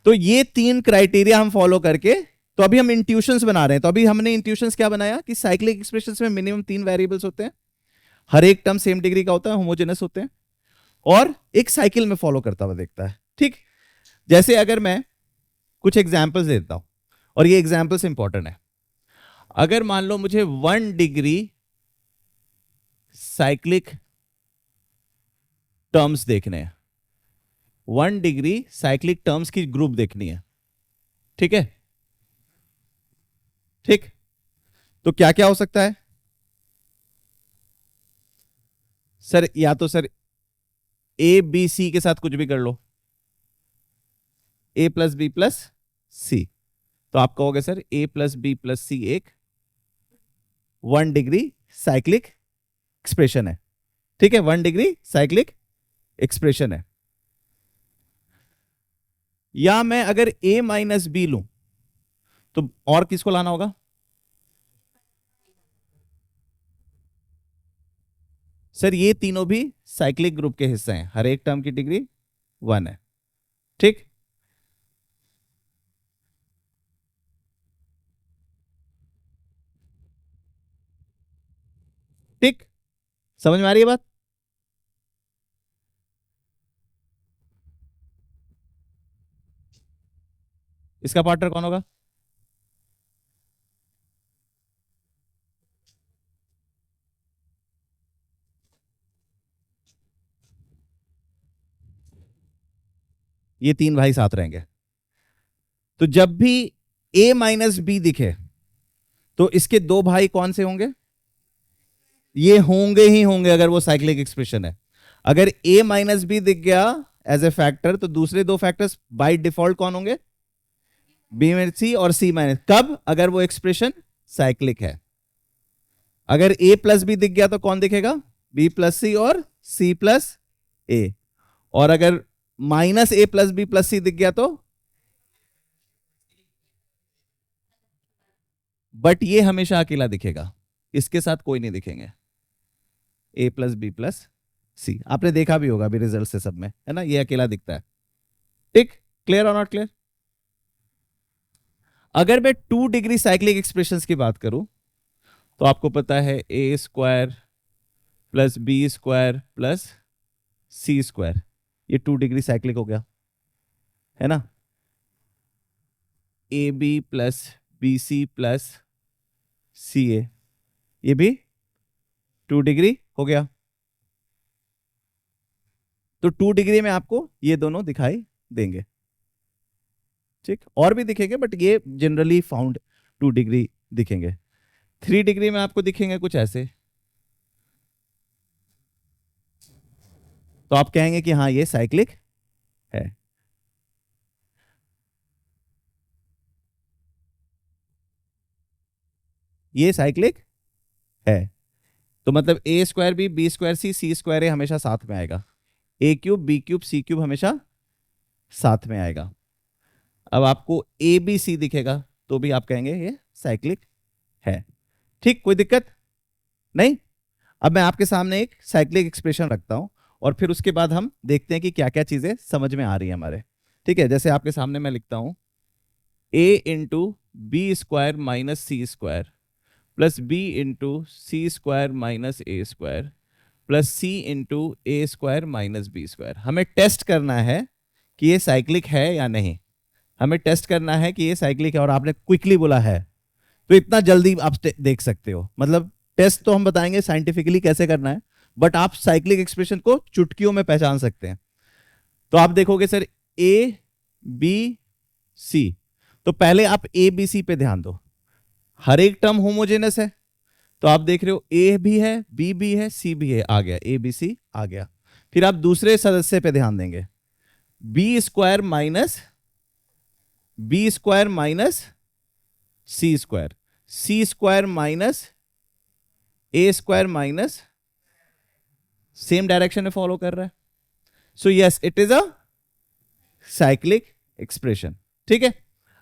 तो ये 3 क्राइटेरिया हम फॉलो करके, तो अभी हम इंट्यूशंस बना रहे हैं। तो अभी हमने इंट्यूशंस क्या बनाया कि साइक्लिक एक्सप्रेशंस में मिनिमम 3 वेरिएबल्स होते हैं, हर एक टर्म सेम डिग्री का होता है, होमोजेनस होते हैं, और एक साइकिल में फॉलो करता हुआ देखता है। ठीक, जैसे अगर मैं कुछ एग्जाम्पल्स देता हूं, और ये एग्जाम्पल्स इंपॉर्टेंट है। अगर मान लो मुझे 1 डिग्री साइक्लिक टर्म्स देखने हैं, 1 डिग्री साइक्लिक टर्म्स की ग्रुप देखनी है, ठीक है? ठीक, तो क्या क्या हो सकता है सर? या तो सर ए बी सी के साथ कुछ भी कर लो, ए प्लस बी प्लस सी, तो आप कहोगे sir A plus B plus सी एक 1 डिग्री साइक्लिक एक्सप्रेशन है। ठीक है, 1 डिग्री साइक्लिक एक्सप्रेशन है। या मैं अगर ए माइनस बी लूं, तो और किसको लाना होगा? सर ये तीनों भी साइक्लिक ग्रुप के हिस्से हैं, हर एक टर्म की डिग्री 1 है। ठीक, ठीक, समझ में आ रही है बात? इसका पार्टनर कौन होगा? ये तीन भाई साथ रहेंगे। तो जब भी a माइनस बी दिखे तो इसके दो भाई कौन से होंगे? ये होंगे ही होंगे अगर वो साइक्लिक एक्सप्रेशन है। अगर a माइनस बी दिख गया एज ए फैक्टर तो दूसरे दो फैक्टर्स बाय डिफॉल्ट कौन होंगे? बी माइनस सी और सी माइनस। कब? अगर वो एक्सप्रेशन साइक्लिक है। अगर a प्लस बी दिख गया तो कौन दिखेगा? b प्लस सी और c प्लस a। और अगर minus a plus B plus C दिख गया तो, बट ये हमेशा अकेला दिखेगा, इसके साथ कोई नहीं दिखेंगे। a प्लस बी प्लस सी आपने देखा भी होगा अभी रिजल्ट से सब में, है ना, ये अकेला दिखता है। ठीक, क्लियर और नॉट क्लियर? अगर मैं 2 डिग्री साइक्लिक एक्सप्रेशंस की बात करूं तो आपको पता है ए square plus B square plus सी स्क्वायर, ये 2 डिग्री साइक्लिक हो गया, है ना। A B plus B C plus C A, ये भी 2 डिग्री हो गया। तो 2 डिग्री में आपको ये दोनों दिखाई देंगे। ठीक, और भी दिखेंगे बट ये जनरली फाउंड 2 डिग्री दिखेंगे। 3 डिग्री में आपको दिखेंगे कुछ ऐसे। तो आप कहेंगे कि हाँ ये साइक्लिक है। ये साइक्लिक है। तो मतलब ए स्क्वायर बी स्क्वायर सी स्क्वायर ए हमेशा साथ में आएगा। ए cube B cube C cube हमेशा साथ में आएगा। अब आपको ए बी सी दिखेगा तो भी आप कहेंगे ये साइक्लिक है। ठीक, कोई दिक्कत नहीं। अब मैं आपके सामने एक साइक्लिक एक्सप्रेशन रखता हूं और फिर उसके बाद हम देखते हैं कि क्या क्या चीजें समझ में आ रही है हमारे। ठीक है, जैसे आपके सामने मैं लिखता हूं ए into B square minus C square plus B into C square minus A square plus C into A square minus B square. हमें टेस्ट करना है कि ये साइक्लिक है या नहीं। हमें टेस्ट करना है कि ये साइक्लिक है और आपने क्विकली बोला है, तो इतना जल्दी आप देख सकते हो। मतलब टेस्ट तो हम बताएंगे साइंटिफिकली कैसे करना है, बट आप साइक्लिक एक्सप्रेशन को चुटकियों में पहचान सकते हैं। तो आप देखोगे सर ए बी सी, तो पहले आप ए बी सी पे ध्यान दो। हर एक टर्म होमोजेनस है, तो आप देख रहे हो ए भी है बी भी है सी भी है, आ गया ए बी सी आ गया। फिर आप दूसरे सदस्य पे ध्यान देंगे, B square minus C square, C square minus A square minus, same direction में फॉलो कर रहा है। So yes it is a cyclic expression. ठीक है,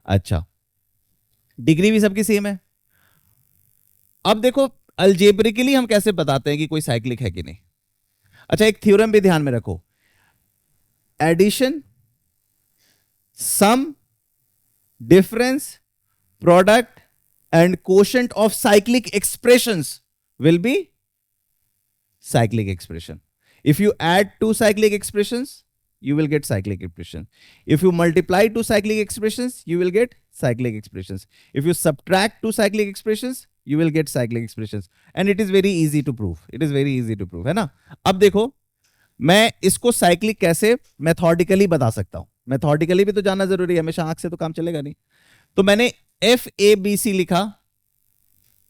अच्छा, डिग्री भी सबकी सेम है। अब देखो अल्जेब्रिकली हम कैसे बताते हैं कि कोई साइक्लिक है कि नहीं। अच्छा, एक थ्योरम भी ध्यान में रखो, addition, sum, difference, product and quotient of cyclic expressions will be cyclic expression. If you add two cyclic expressions, you will get cyclic expression. If you multiply two cyclic expressions, you will get cyclic expressions. If you subtract two cyclic expressions, you will get cyclic expressions. And it is very easy to prove. It is very easy to prove, है ना। अब देखो मैं इसको cyclic कैसे methodically बता सकता हूं। मेथोडिकली भी तो जानना जरूरी है, हमेशा आंख से तो काम चलेगा नहीं। तो मैंने एफ ए बी सी लिखा,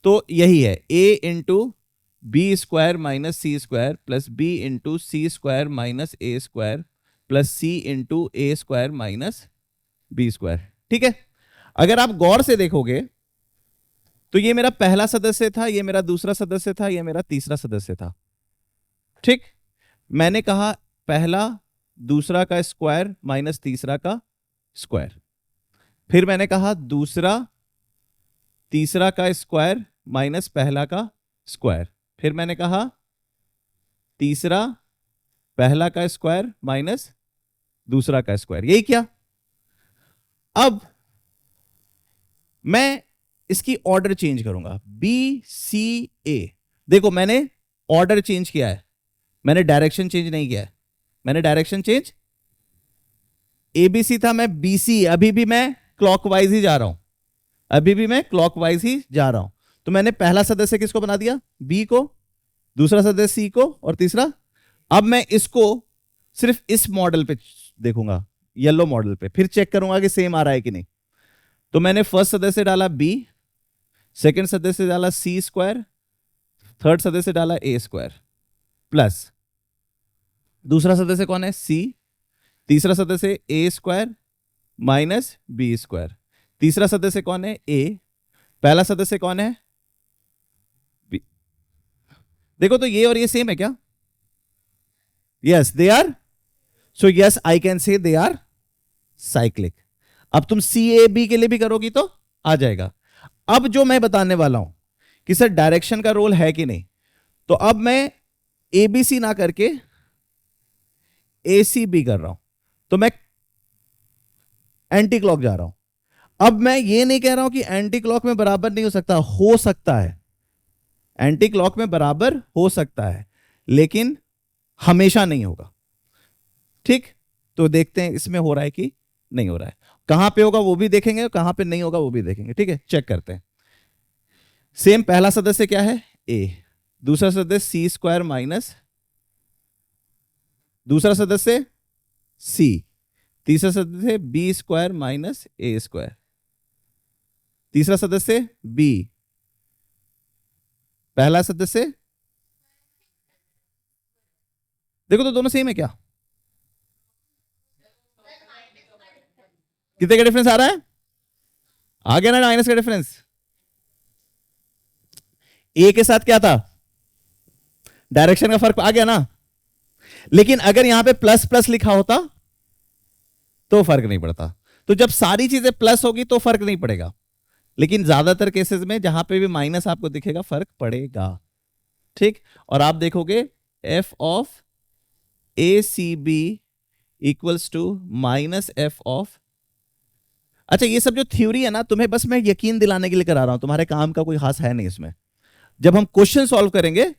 तो यही है ए into B square minus C square plus B into C square minus A square plus C into A square minus B square. ठीक है, अगर आप गौर से देखोगे तो ये मेरा पहला सदस्य था, ये मेरा दूसरा सदस्य था, ये मेरा तीसरा सदस्य था। ठीक, मैंने कहा पहला दूसरा का स्क्वायर माइनस तीसरा का स्क्वायर, फिर मैंने कहा दूसरा तीसरा का स्क्वायर माइनस पहला का स्क्वायर, फिर मैंने कहा तीसरा पहला का स्क्वायर माइनस दूसरा का स्क्वायर। यही क्या। अब मैं इसकी ऑर्डर चेंज करूंगा, बी सी ए। देखो मैंने ऑर्डर चेंज किया है, मैंने डायरेक्शन चेंज नहीं किया है। मैंने डायरेक्शन चेंज, एबीसी था मैं बीसी, अभी भी मैं क्लॉकवाइज ही जा रहा हूं, अभी भी मैं क्लॉकवाइज ही जा रहा हूं। तो मैंने पहला सदस्य किसको बना दिया, बी को, दूसरा सदस्य सी को, और तीसरा, अब मैं इसको सिर्फ इस मॉडल पे देखूंगा, येलो मॉडल पे, फिर चेक करूंगा कि सेम आ रहा है कि नहीं। तो मैंने फर्स्ट सदस्य डाला बी, सेकंड सदस्य डाला सी स्क्वायर, थर्ड सदस्य डाला ए स्क्वायर, प्लस दूसरा सदस्य कौन है, सी, तीसरा सदस्य ए स्क्वायर माइनस बी स्क्वायर, तीसरा सदस्य कौन है, ए, पहला सदस्य कौन है, बी। देखो तो ये और ये सेम है क्या, yes they are, so yes I can say they are cyclic. अब तुम सी ए बी के लिए भी करोगी तो आ जाएगा। अब जो मैं बताने वाला हूं कि सर डायरेक्शन का रोल है कि नहीं, तो अब मैं ए बी सी ना करके ए सी बी कर रहा हूं, तो मैं एंटी क्लॉक जा रहा हूं। अब मैं ये नहीं कह रहा हूं कि एंटी क्लॉक में बराबर नहीं हो सकता है, एंटी क्लॉक में बराबर हो सकता है, लेकिन हमेशा नहीं होगा। ठीक, तो देखते हैं इसमें हो रहा है कि नहीं हो रहा है, कहां पे होगा वो भी देखेंगे, कहां पे नहीं होगा वो भी देखेंगे। ठीक है, चेक करते हैं। सेम, पहला सदस्य क्या है, ए, दूसरा सदस्य सी स्क्वायर माइनस दूसरा सदस्य सी, तीसरा सदस्य B square minus A square, तीसरा सदस्य बी, पहला सदस्य, देखो तो दोनों सेम है क्या, कितने का डिफरेंस आ रहा है, आ गया ना माइनस का डिफरेंस। ए के साथ क्या था, डायरेक्शन का फर्क आ गया ना, लेकिन अगर यहां पे प्लस प्लस लिखा होता तो फर्क नहीं पड़ता। तो जब सारी चीजें प्लस होगी तो फर्क नहीं पड़ेगा, लेकिन ज्यादातर केसेस में जहां पे भी माइनस आपको दिखेगा फर्क पड़ेगा। ठीक, और आप देखोगे F of A C B equals to minus F of, अच्छा ये सब जो थ्योरी है ना, तुम्हें बस मैं यकीन दिलाने के लिए करा रहा हूं, तुम्हारे काम का कोई खास है नहीं इसमें। जब हम क्वेश्चन सॉल्व करेंगे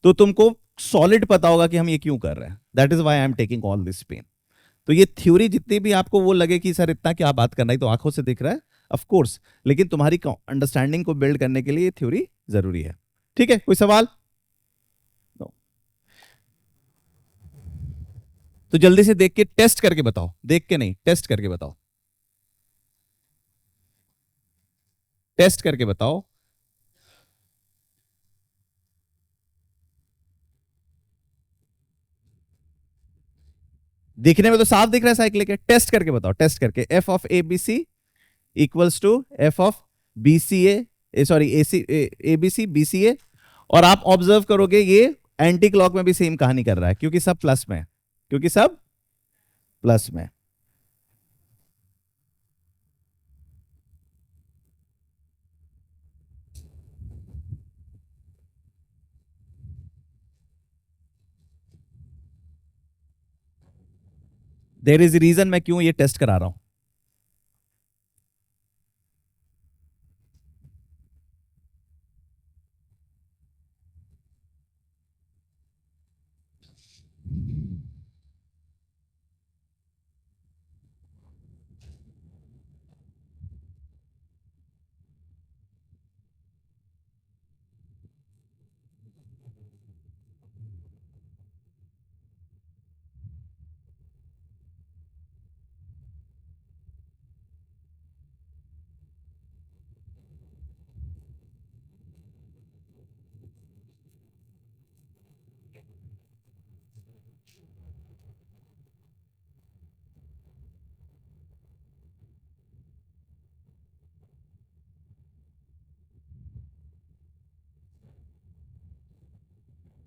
तो तुमको सॉलिड पता होगा कि हम ये क्यों कर रहे हैं, that is why I am taking all this pain. तो ये थ्योरी जितनी भी आपको वो लगे कि सर इतना क्या बात करना है, तो आंखों से दिख रहा है ऑफ कोर्स, लेकिन तुम्हारी अंडरस्टैंडिंग को बिल्ड करने के लिए ये थ्योरी जरूरी है। ठीक है, कोई सवाल? no. तो जल्दी से देख के टेस्ट करके बताओ, देख के नहीं, टेस्ट करके बताओ, टेस्ट करके बताओ। दिखने में तो साफ दिख रहा है साइक्लिक है, टेस्ट करके बताओ, टेस्ट करके, F of A B C equals to F of B C A, sorry A C A B C B C A, और आप ऑब्जर्व करोगे ये एंटी क्लॉक में भी सेम कहानी कर रहा है, क्योंकि सब प्लस में, क्योंकि सब प्लस में। देयर इज रीजन मैं क्यों ये टेस्ट करा रहा हूं।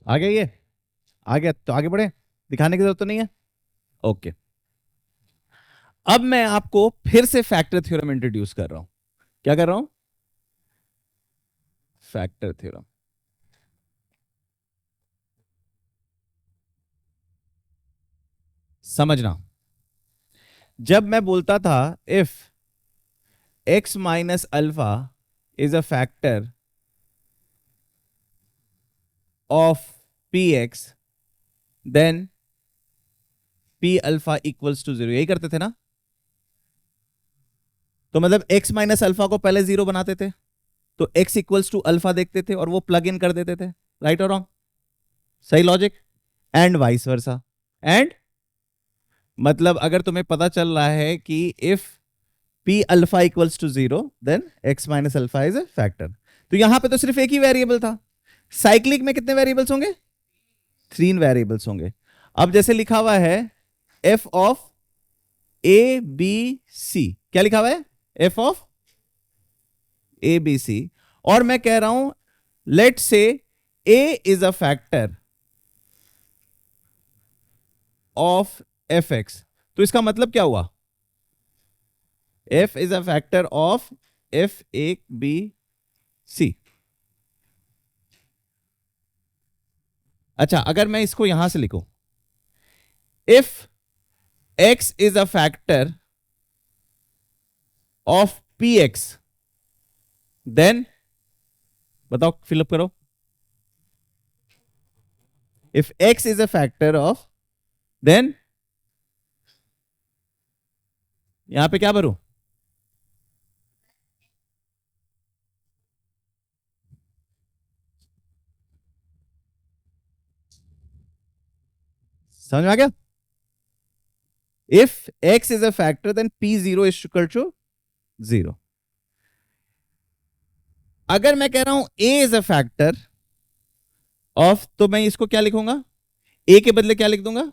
आ गया ये, आ गया तो आगे बढ़े, दिखाने की जरूरत तो नहीं है। ओके, अब मैं आपको फिर से फैक्टर थ्योरम इंट्रोड्यूस कर रहा हूं। क्या कर रहा हूं, फैक्टर थ्योरम। समझना, जब मैं बोलता था if x minus alpha is a factor of px then p alpha equals to 0, यही करते थे ना। तो मतलब x माइनस अल्फा को पहले जीरो बनाते थे, तो x इक्वल्स टू अल्फा देखते थे और वो प्लग इन कर देते थे, राइट और रॉन्ग? सही logic? And vice versa. And मतलब अगर तुम्हें पता चल रहा है कि if p alpha equals to zero then x minus alpha is a factor, तो यहां पे तो सिर्फ एक ही वेरिएबल था। साइक्लिक में कितने वेरिएबल्स होंगे? 3 वेरिएबल्स होंगे। अब जैसे लिखा हुआ है f of A B C, क्या लिखा हुआ है? f of A B C, और मैं कह रहा हूं let say a is a factor of F X, तो इसका मतलब क्या हुआ? f is a factor of f A B C. अच्छा, अगर मैं इसको यहां से लिखूं, if x is a factor of P X, then बताओ, फिलअप करो। If x is a factor of, then यहां पे क्या भरूं? समझ में आ गया? If x is a factor then p zero is equal to zero. अगर मैं कह रहा हूं a is a factor of, तो मैं इसको क्या लिखूंगा? a के बदले क्या लिख दूंगा?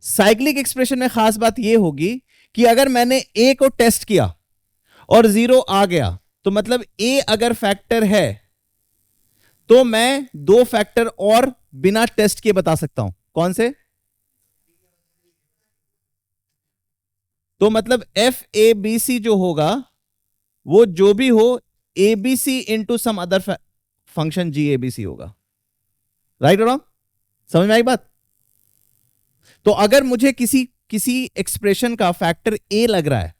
साइक्लिक एक्सप्रेशन में खास बात यह होगी कि अगर मैंने a को टेस्ट किया और जीरो आ गया, तो मतलब a अगर फैक्टर है तो मैं दो फैक्टर और बिना टेस्ट के बता सकता हूं। कौन से? तो मतलब एफ ए बी सी जो होगा वो जो भी हो A B C into some other function G A B C होगा, राइट और रॉन्ग? समझ में आई बात? तो अगर मुझे किसी किसी एक्सप्रेशन का फैक्टर ए लग रहा है,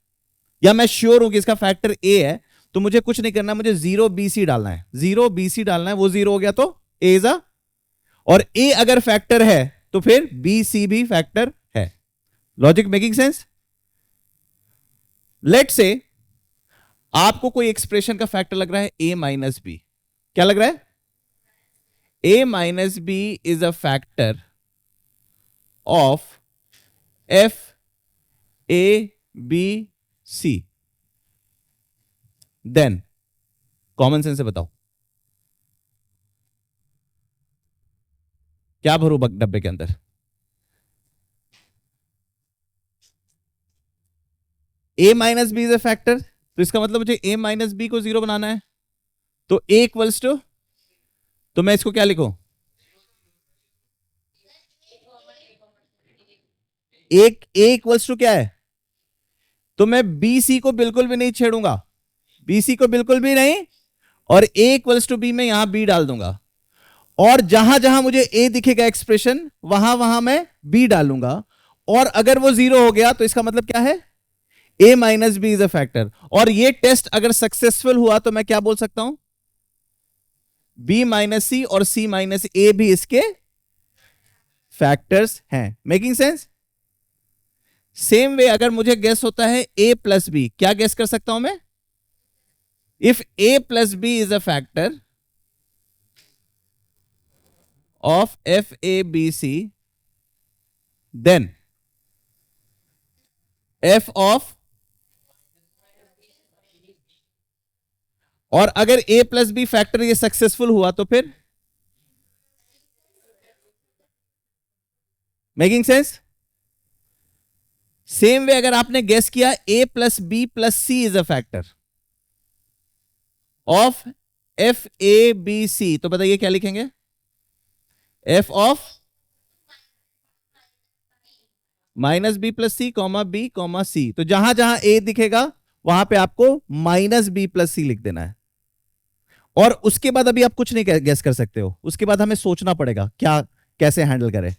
या मैं श्योर हूं कि इसका फैक्टर ए है, तो मुझे कुछ नहीं करना, मुझे जीरो बी सी डालना है, जीरो बी सी डालना है, वो जीरो हो गया तो ए इज अ, और ए अगर फैक्टर है तो फिर बी सी भी फैक्टर है। Logic making sense? लेट से आपको कोई एक्सप्रेशन का फैक्टर लग रहा है ए माइनस बी, क्या लग रहा है? A minus B is a factor of F A B C, then common sense से बताओ क्या भरू डब्बे के अंदर? A minus B is a factor, तो इसका मतलब मुझे ए माइनस बी को जीरो बनाना है, तो ए इक्वल्स टू, तो मैं इसको क्या लिखूं? एक ए इक्वल्स टू क्या है? तो मैं बी सी को बिल्कुल भी नहीं छेड़ूंगा, बी सी को बिल्कुल भी नहीं, और ए इक्वल्स टू बी में यहां बी डाल दूंगा, और जहां जहां मुझे ए दिखेगा एक्सप्रेशन वहां वहां मैं बी डालूंगा, और अगर वो जीरो हो गया तो इसका मतलब क्या है? A minus B is a factor. और ये टेस्ट अगर सक्सेसफुल हुआ तो मैं क्या बोल सकता हूं? बी माइनस सी और सी माइनस ए भी इसके फैक्टर्स हैं। Making sense? सेम वे अगर मुझे गेस होता है ए प्लस बी, क्या गेस कर सकता हूं मैं? If A plus B is a factor of F A B C, then F of, और अगर ए प्लस बी फैक्टर ये सक्सेसफुल हुआ तो फिर मेकिंग सेंस? सेम वे अगर आपने गेस किया a plus B plus C is a factor of F A B C, तो बताइए क्या लिखेंगे? F of minus b plus c comma b comma c, तो जहां जहां ए दिखेगा वहां पे आपको माइनस बी प्लस सी लिख देना है, और उसके बाद अभी आप कुछ नहीं गेस कर सकते हो, उसके बाद हमें सोचना पड़ेगा क्या कैसे हैंडल करें,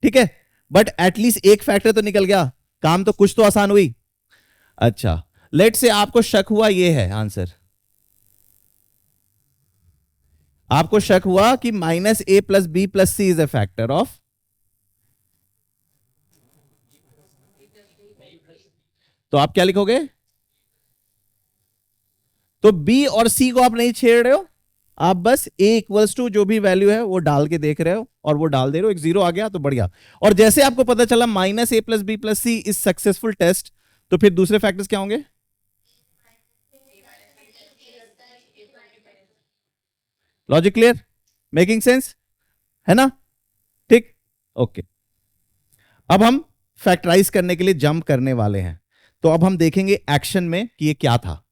ठीक है? बट एटलीस्ट एक फैक्टर तो निकल गया, काम तो कुछ तो आसान हुई। अच्छा, लेट से आपको शक हुआ, ये है आंसर, आपको शक हुआ कि minus A plus B plus C is a factor of तो आप क्या लिखोगे? तो बी और सी को आप नहीं छेड़ रहे हो, आप बस a इक्वल्स टू जो भी वैल्यू है वो डाल के देख रहे हो, और वो डाल दे रहे हो, एक जीरो आ गया तो बढ़िया। और जैसे आपको पता चला minus a plus B plus C is successful test, तो फिर दूसरे फैक्टर्स क्या होंगे? Logic clear? मेकिंग सेंस है ना? ठीक, ओके। अब हम फैक्टराइज करने के लिए जंप करने वाले हैं, तो अब हम देखेंगे एक्शन में कि ये क्या था।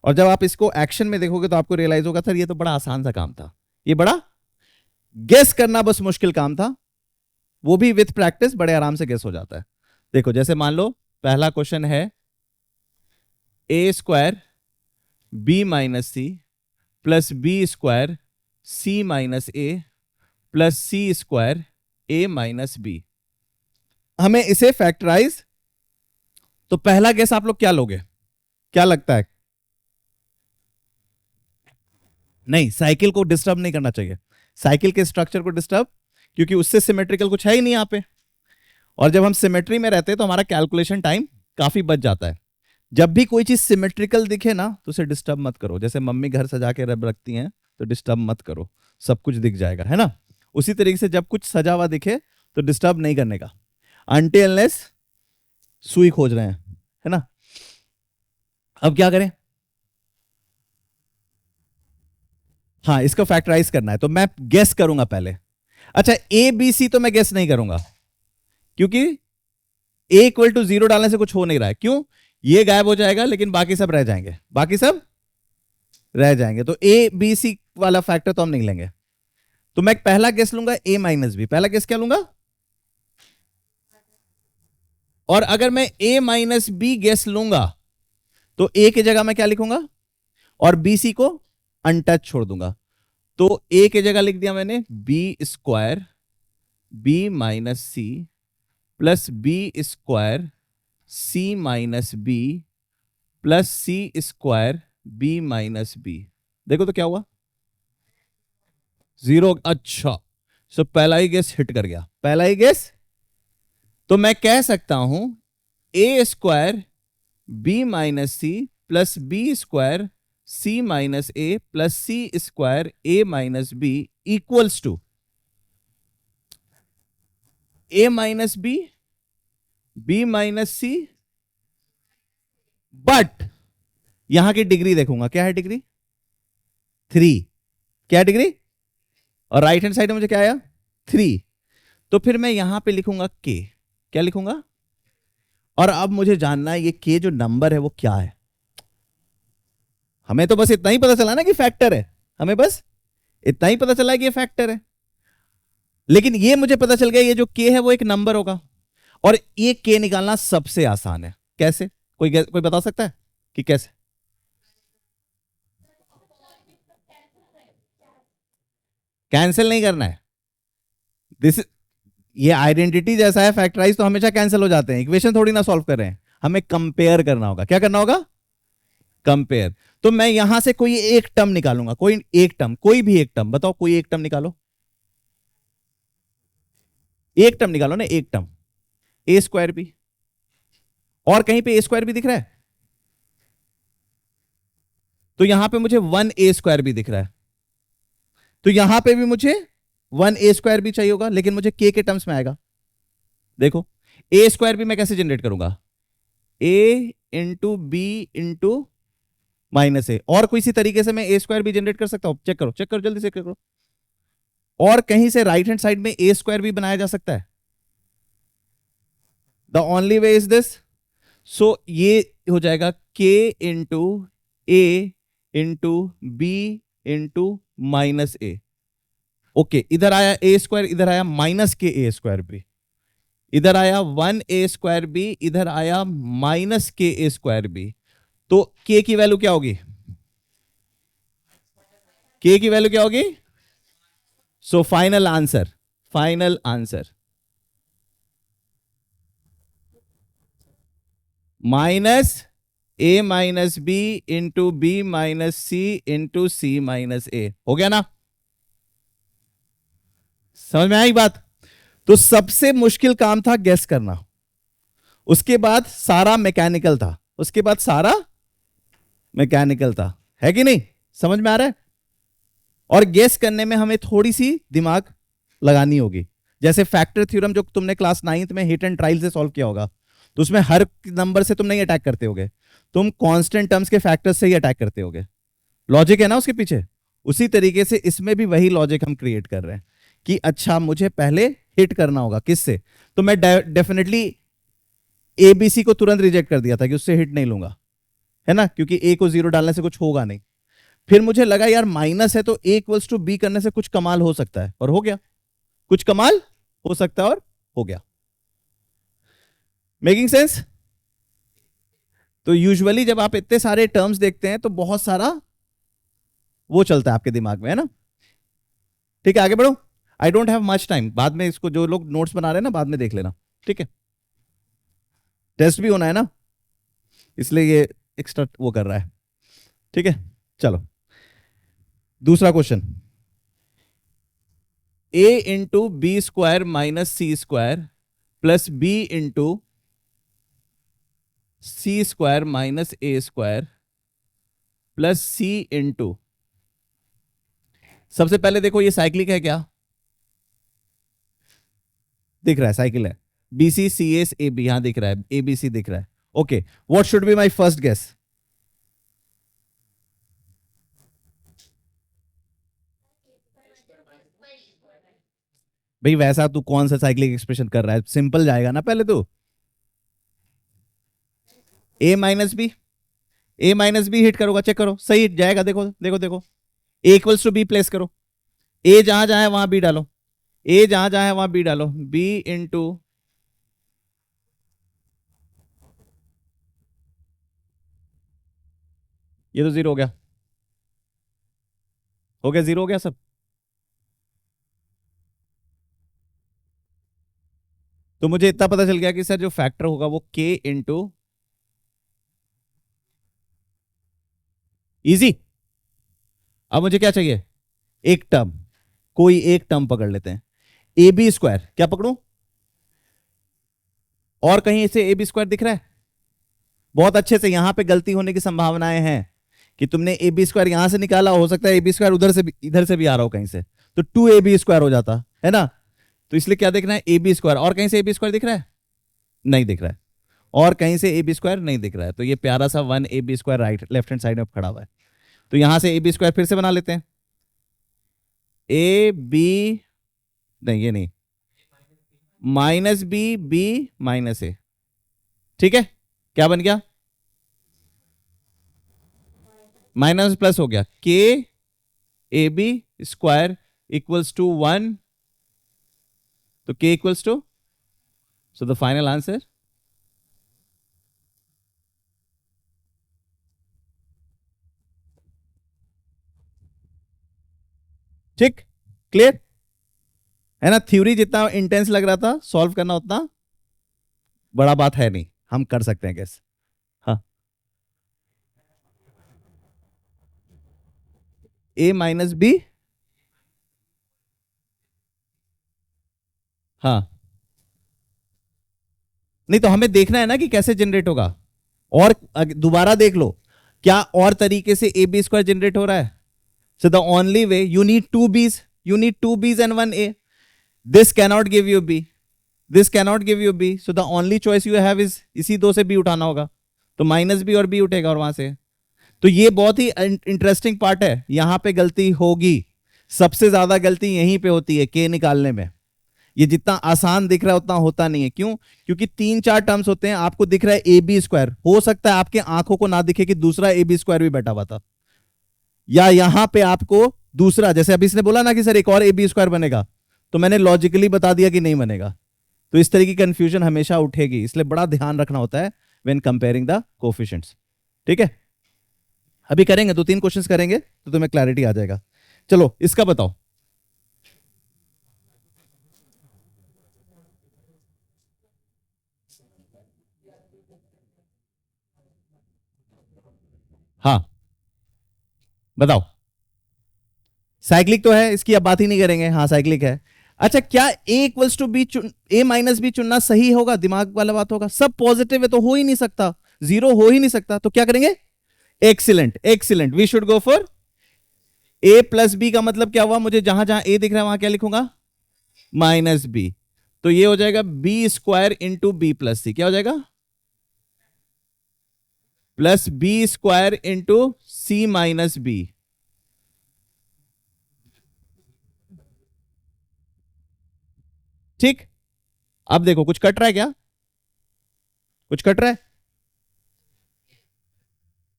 और जब आप इसको एक्शन में देखोगे तो आपको रियलाइज होगा सर ये तो बड़ा आसान सा काम था, ये बड़ा गेस करना बस मुश्किल काम था, वो भी विथ प्रैक्टिस बड़े आराम से गेस हो जाता है। देखो जैसे मान लो पहला क्वेश्चन है ए square b minus c plus B square c minus A plus C square a minus b, हमें इसे फैक्टराइज। तो पहला गेस आप लोग क्या लोगे, क्या लगता है? नहीं, साइकिल को डिस्टर्ब नहीं करना चाहिए, साइकिल के स्ट्रक्चर को डिस्टर्ब, क्योंकि उससे सिमेट्रिकल कुछ है ही नहीं यहां पे। और जब हम सिमेट्री में रहते हैं तो हमारा कैलकुलेशन टाइम काफी बच जाता है। जब भी कोई चीज सिमेट्रिकल दिखे ना तो उसे डिस्टर्ब मत करो, जैसे मम्मी घर सजा के रब रखती हैं तो डिस्टर्ब मत करो, सब कुछ दिख जाएगा, है ना? उसी तरीके से जब कुछ सजा हुआ दिखे तो डिस्टर्ब नहीं करने का, अनटिल अनलेस सुई खोज रहे हैं, है ना? अब क्या करें? हाँ, इसको फैक्टराइज करना है तो मैं गेस करूंगा पहले। अच्छा, ए बी सी तो मैं गेस नहीं करूंगा, क्योंकि ए इक्वल टू जीरो डालने से कुछ हो नहीं रहा है। क्यों? ये गायब हो जाएगा लेकिन बाकी सब रह जाएंगे, बाकी सब रह जाएंगे, तो ए बी सी वाला फैक्टर तो हम नहीं लेंगे। तो मैं पहला गेस लूंगा ए माइनस बी, पहला गेस क्या लूंगा? और अगर मैं ए माइनस बी गेस लूंगा तो ए की जगह मैं क्या लिखूंगा? और बी सी को अनटच छोड़ दूंगा। तो ए की जगह लिख दिया मैंने b square b minus c plus B square c minus b plus सी स्क्वायर बी माइनस बी। देखो तो क्या हुआ? जीरो। अच्छा, सो पहला ही गेस हिट कर गया, पहला ही गेस। तो मैं कह सकता हूं a square b minus c plus B square c minus A plus C square a minus b equals to a minus b minus c, but यहां की डिग्री देखूंगा, क्या है डिग्री? 3। क्या है डिग्री? और राइट हैंड साइड में मुझे क्या आया? 3। तो फिर मैं यहां पे लिखूंगा के, क्या लिखूंगा? और अब मुझे जानना है ये के जो नंबर है वो क्या है। हमें तो बस इतना ही पता चला ना कि फैक्टर है, हमें बस इतना ही पता चला है कि ये फैक्टर है, लेकिन ये मुझे पता चल गया ये जो के है वो एक नंबर होगा, और ये के निकालना सबसे आसान है। कैसे? कोई बता सकता है कि कैसे? कैंसिल नहीं करना है, दिस ये आइडेंटिटी जैसा है, फैक्टराइज तो हमेशा कैंसिल हो जाते हैं, इक्वेशन थोड़ी ना सॉल्व कर रहे हैं, हमें कंपेयर करना होगा। क्या करना होगा? कंपेयर। तो मैं यहां से कोई एक टर्म निकालूंगा, कोई एक टर्म, कोई भी एक टर्म बताओ, कोई एक टर्म निकालो, एक टर्म निकालो ना, एक टर्म। ए स्क्वायर बी, और कहीं पे ए स्क्वायर भी दिख रहा है? तो यहां पे मुझे 1a² भी दिख रहा है, तो यहां पे भी मुझे 1a² भी चाहिए होगा, लेकिन मुझे के टर्म्स में आएगा। देखो a² भी मैं कैसे जनरेट करूंगा? a into b into minus a, और किसी तरीके से मैं a² भी जनरेट कर सकता हूं। चेक करो, चेक करो, जल्दी से करो। और कहीं से राइट हैंड साइड में a² भी बनाया जा सकता है। The only way is this. So ये हो जाएगा k into a into b into minus a. Okay, इधर आया a², इधर आया माइनस के a² भी, इधर आया 1a² भी, इधर आया माइनस के a² भी। तो k की वैल्यू क्या होगी? k की वैल्यू क्या होगी? So final answer, final answer minus a minus B into B minus C into C minus a. हो गया ना? समझ में आई बात? तो सबसे मुश्किल काम था गेस करना, उसके बाद सारा मैकेनिकल था। उसके बाद सारा मैकेनिकल था, है कि नहीं? समझ में आ रहा है? और गेस करने में हमें थोड़ी सी दिमाग लगानी होगी। जैसे फैक्टर थ्योरम जो तुमने क्लास 9th में हिट एंड ट्रायल से सॉल्व किया होगा, तो उसमें हर नंबर से तुम नहीं अटैक करते होगे, तुम कांस्टेंट टर्म्स के फैक्टर्स से ही अटैक करते होगे। लॉजिक है ना उसके पीछे। उसी तरीके से इसमें भी वही लॉजिक हम क्रिएट कर रहे हैं कि अच्छा मुझे पहले हिट करना होगा किससे, तो मैं डेफिनेटली एबीसी को तुरंत रिजेक्ट कर दिया था कि उससे हिट नहीं लूंगा, है ना, क्योंकि ए को 0 डालने से कुछ होगा नहीं। फिर मुझे लगा यार माइनस है तो ए इक्वल्स टू बी करने से कुछ कमाल हो सकता है, और हो गया। कुछ कमाल हो सकता है और हो गया। Making sense? तो यूजुअली जब आप इतने सारे टर्म्स देखते हैं तो बहुत सारा वो चलता है आपके दिमाग में, है ना? ठीक है, आगे बढ़ो। I don't have much time, बाद में इसको जो लोग नोट्स बना रहे हैं ना बाद में देख लेना, ठीक है? टेस्ट भी होना है ना, इसलिए ये एक्स्ट्रा वो कर रहा है, ठीक है? चलो दूसरा question, a into B square minus C square plus B into C square minus A square plus C into, सबसे पहले देखो ये साइक्लिक है क्या? दिख रहा है साइकिल है, B C C S A B, यहां दिख रहा है, ए बी सी दिख रहा है। Okay, what should be my first guess? भाई वैसा तू कौन सा साइक्लिक एक्सप्रेशन कर रहा है, सिंपल जाएगा ना पहले तो। A minus b, a minus b hit करोगा, चेक करो सही हिट जाएगा, देखो देखो देखो। A equals to b place करो, ए जहां जहां है वहां बी डालो, ए जहां जहां है वहां बी डालो, बी इंटू, ये तो 0 हो गया 0 हो गया सब। तो मुझे इतना पता चल गया कि सर जो फैक्टर होगा वो के इंटू, इजी। अब मुझे क्या चाहिए? एक टर्म, कोई एक टर्म पकड़ लेते हैं, ए बी स्क्वायर, क्या पकड़ू? और कहीं इसे ए बी स्क्वायर दिख रहा है? बहुत अच्छे से, यहां पे गलती होने की संभावनाएं हैं कि तुमने ए बी स्क्वायर यहां से निकाला, हो सकता है ए बी स्क्वायर उधर से भी, इधर से भी आ रहा हो कहीं से, तो 2ab स्क्वायर हो जाता है ना। तो इसलिए क्या देखना है? A B square. और कहीं से ए बी स्क्वायर दिख रहा है? नहीं दिख रहा है। और कहीं से ए बी स्क्वायर नहीं दिख रहा है, तो ये प्यारा सा 1ab square right left hand side में खड़ा हुआ है। तो यहां से ए बी स्क्वायर फिर से बना लेते हैं, ए बी, नहीं ये नहीं, माइनस बी बी माइनस ए, ठीक है? क्या बन गया? माइनस प्लस हो गया, K A B square equals to 1, तो K equals to, so the final answer, ठीक, क्लियर है ना? थ्योरी जितना इंटेंस लग रहा था, सॉल्व करना उतना बड़ा बात है नहीं, हम कर सकते हैं कैसे। हाँ, ए माइनस बी, हाँ, नहीं तो हमें देखना है ना कि कैसे जनरेट होगा, और दोबारा देख लो क्या और तरीके से ए बी स्क्वायर जनरेट हो रहा है। So the only way, you need two b's and one a, this cannot give you b, this cannot give you b, so the only choice you have is इसी दो से B उठाना होगा, तो minus B और B उठेगा और वहां से। तो ये बहुत ही इंटरेस्टिंग पार्ट है, यहां पे गलती होगी, सबसे ज्यादा गलती यहीं पे होती है के निकालने में। ये जितना आसान दिख रहा है उतना होता नहीं है, क्यों? क्योंकि 3-4 टर्म्स होते हैं, आपको दिख रहा है ए बी स्क्वायर, हो सकता है आपके आंखों को ना दिखे कि दूसरा ए बी स्क्वायर भी बैठा हुआ था, या यहां पे आपको दूसरा, जैसे अभी इसने बोला ना कि सर एक और ए बी स्क्वायर बनेगा, तो मैंने लॉजिकली बता दिया कि नहीं बनेगा। तो इस तरह की कंफ्यूजन हमेशा उठेगी, इसलिए बड़ा ध्यान रखना होता है व्हेन कंपेयरिंग द कोफिशिएंट्स, ठीक है? अभी करेंगे 2-3 क्वेश्चंस करेंगे तो तुम्हें क्लैरिटी आ जाएगा। चलो इसका बताओ, हाँ बताओ। साइक्लिक तो है, इसकी अब बात ही नहीं करेंगे, हाँ साइक्लिक है। अच्छा, क्या a equals to B, a minus b चुनना सही होगा? दिमाग वाला बात होगा, सब पॉजिटिव है तो हो ही नहीं सकता, जीरो हो ही नहीं सकता, तो क्या करेंगे? Excellent excellent, we should go for A plus B. का मतलब क्या हुआ? मुझे जहां जहां ए दिख रहा है वहां क्या लिखूंगा? Minus b. तो ये हो जाएगा b square into b plus c. क्या हो जाएगा? प्लस बी स्क्वायर इंटू सी माइनस बी। ठीक। अब देखो कुछ कट रहा है क्या? कुछ कट रहा है?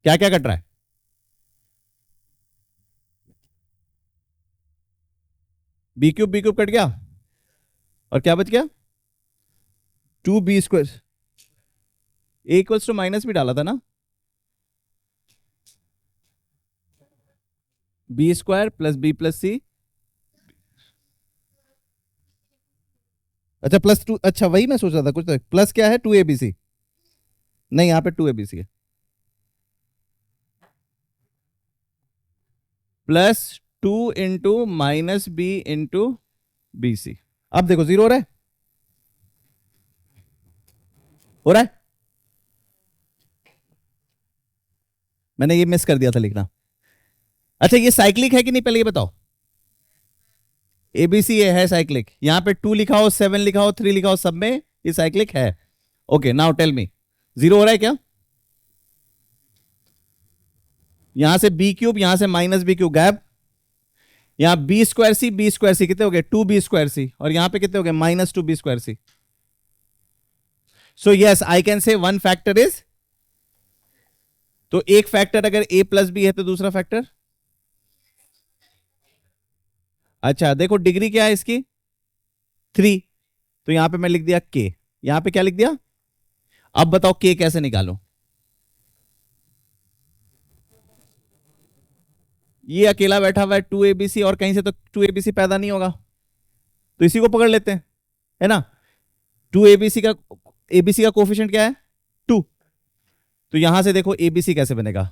क्या क्या कट रहा है? बी क्यूब कट गया, और क्या बच गया? Two B square. A equals to minus भी डाला था ना? B square plus B plus c. अच्छा प्लस टू, अच्छा वही मैं सोच रहा था कुछ तो। प्लस क्या है? Two A B C. नहीं, यहां पे टू ए बी सी है। Plus two into minus B into B C. अब देखो जीरो हो रहा है, हो रहा है। मैंने ये मिस कर दिया था लिखना। अच्छा ये साइक्लिक है कि नहीं, पहले ये बताओ। एबीसी है साइक्लिक। यहां पे टू लिखा हो, सेवन लिखा हो, थ्री लिखा हो, सब में ये साइक्लिक है। Okay now tell me, zero हो रहा है क्या? यहां से बी क्यूब, यहां से माइनस बी क्यूब, गैप। यहां बी स्क्वायर सी कितने हो गए? Two B square C. और यहां पे कितने हो गए? Minus two B square C. So yes I can say one factor is, तो एक फैक्टर अगर ए प्लस बी है तो दूसरा फैक्टर। अच्छा देखो डिग्री क्या है इसकी? थ्री। तो यहां पे मैं लिख दिया के। यहां पे क्या लिख दिया? अब बताओ के कैसे निकालो? ये अकेला बैठा हुआ है टू एबीसी, और कहीं से तो टू एबीसी पैदा नहीं होगा, तो इसी को पकड़ लेते हैं, है ना? टू एबीसी का कोफिशिएंट क्या है? टू। तो यहां से देखो एबीसी कैसे बनेगा?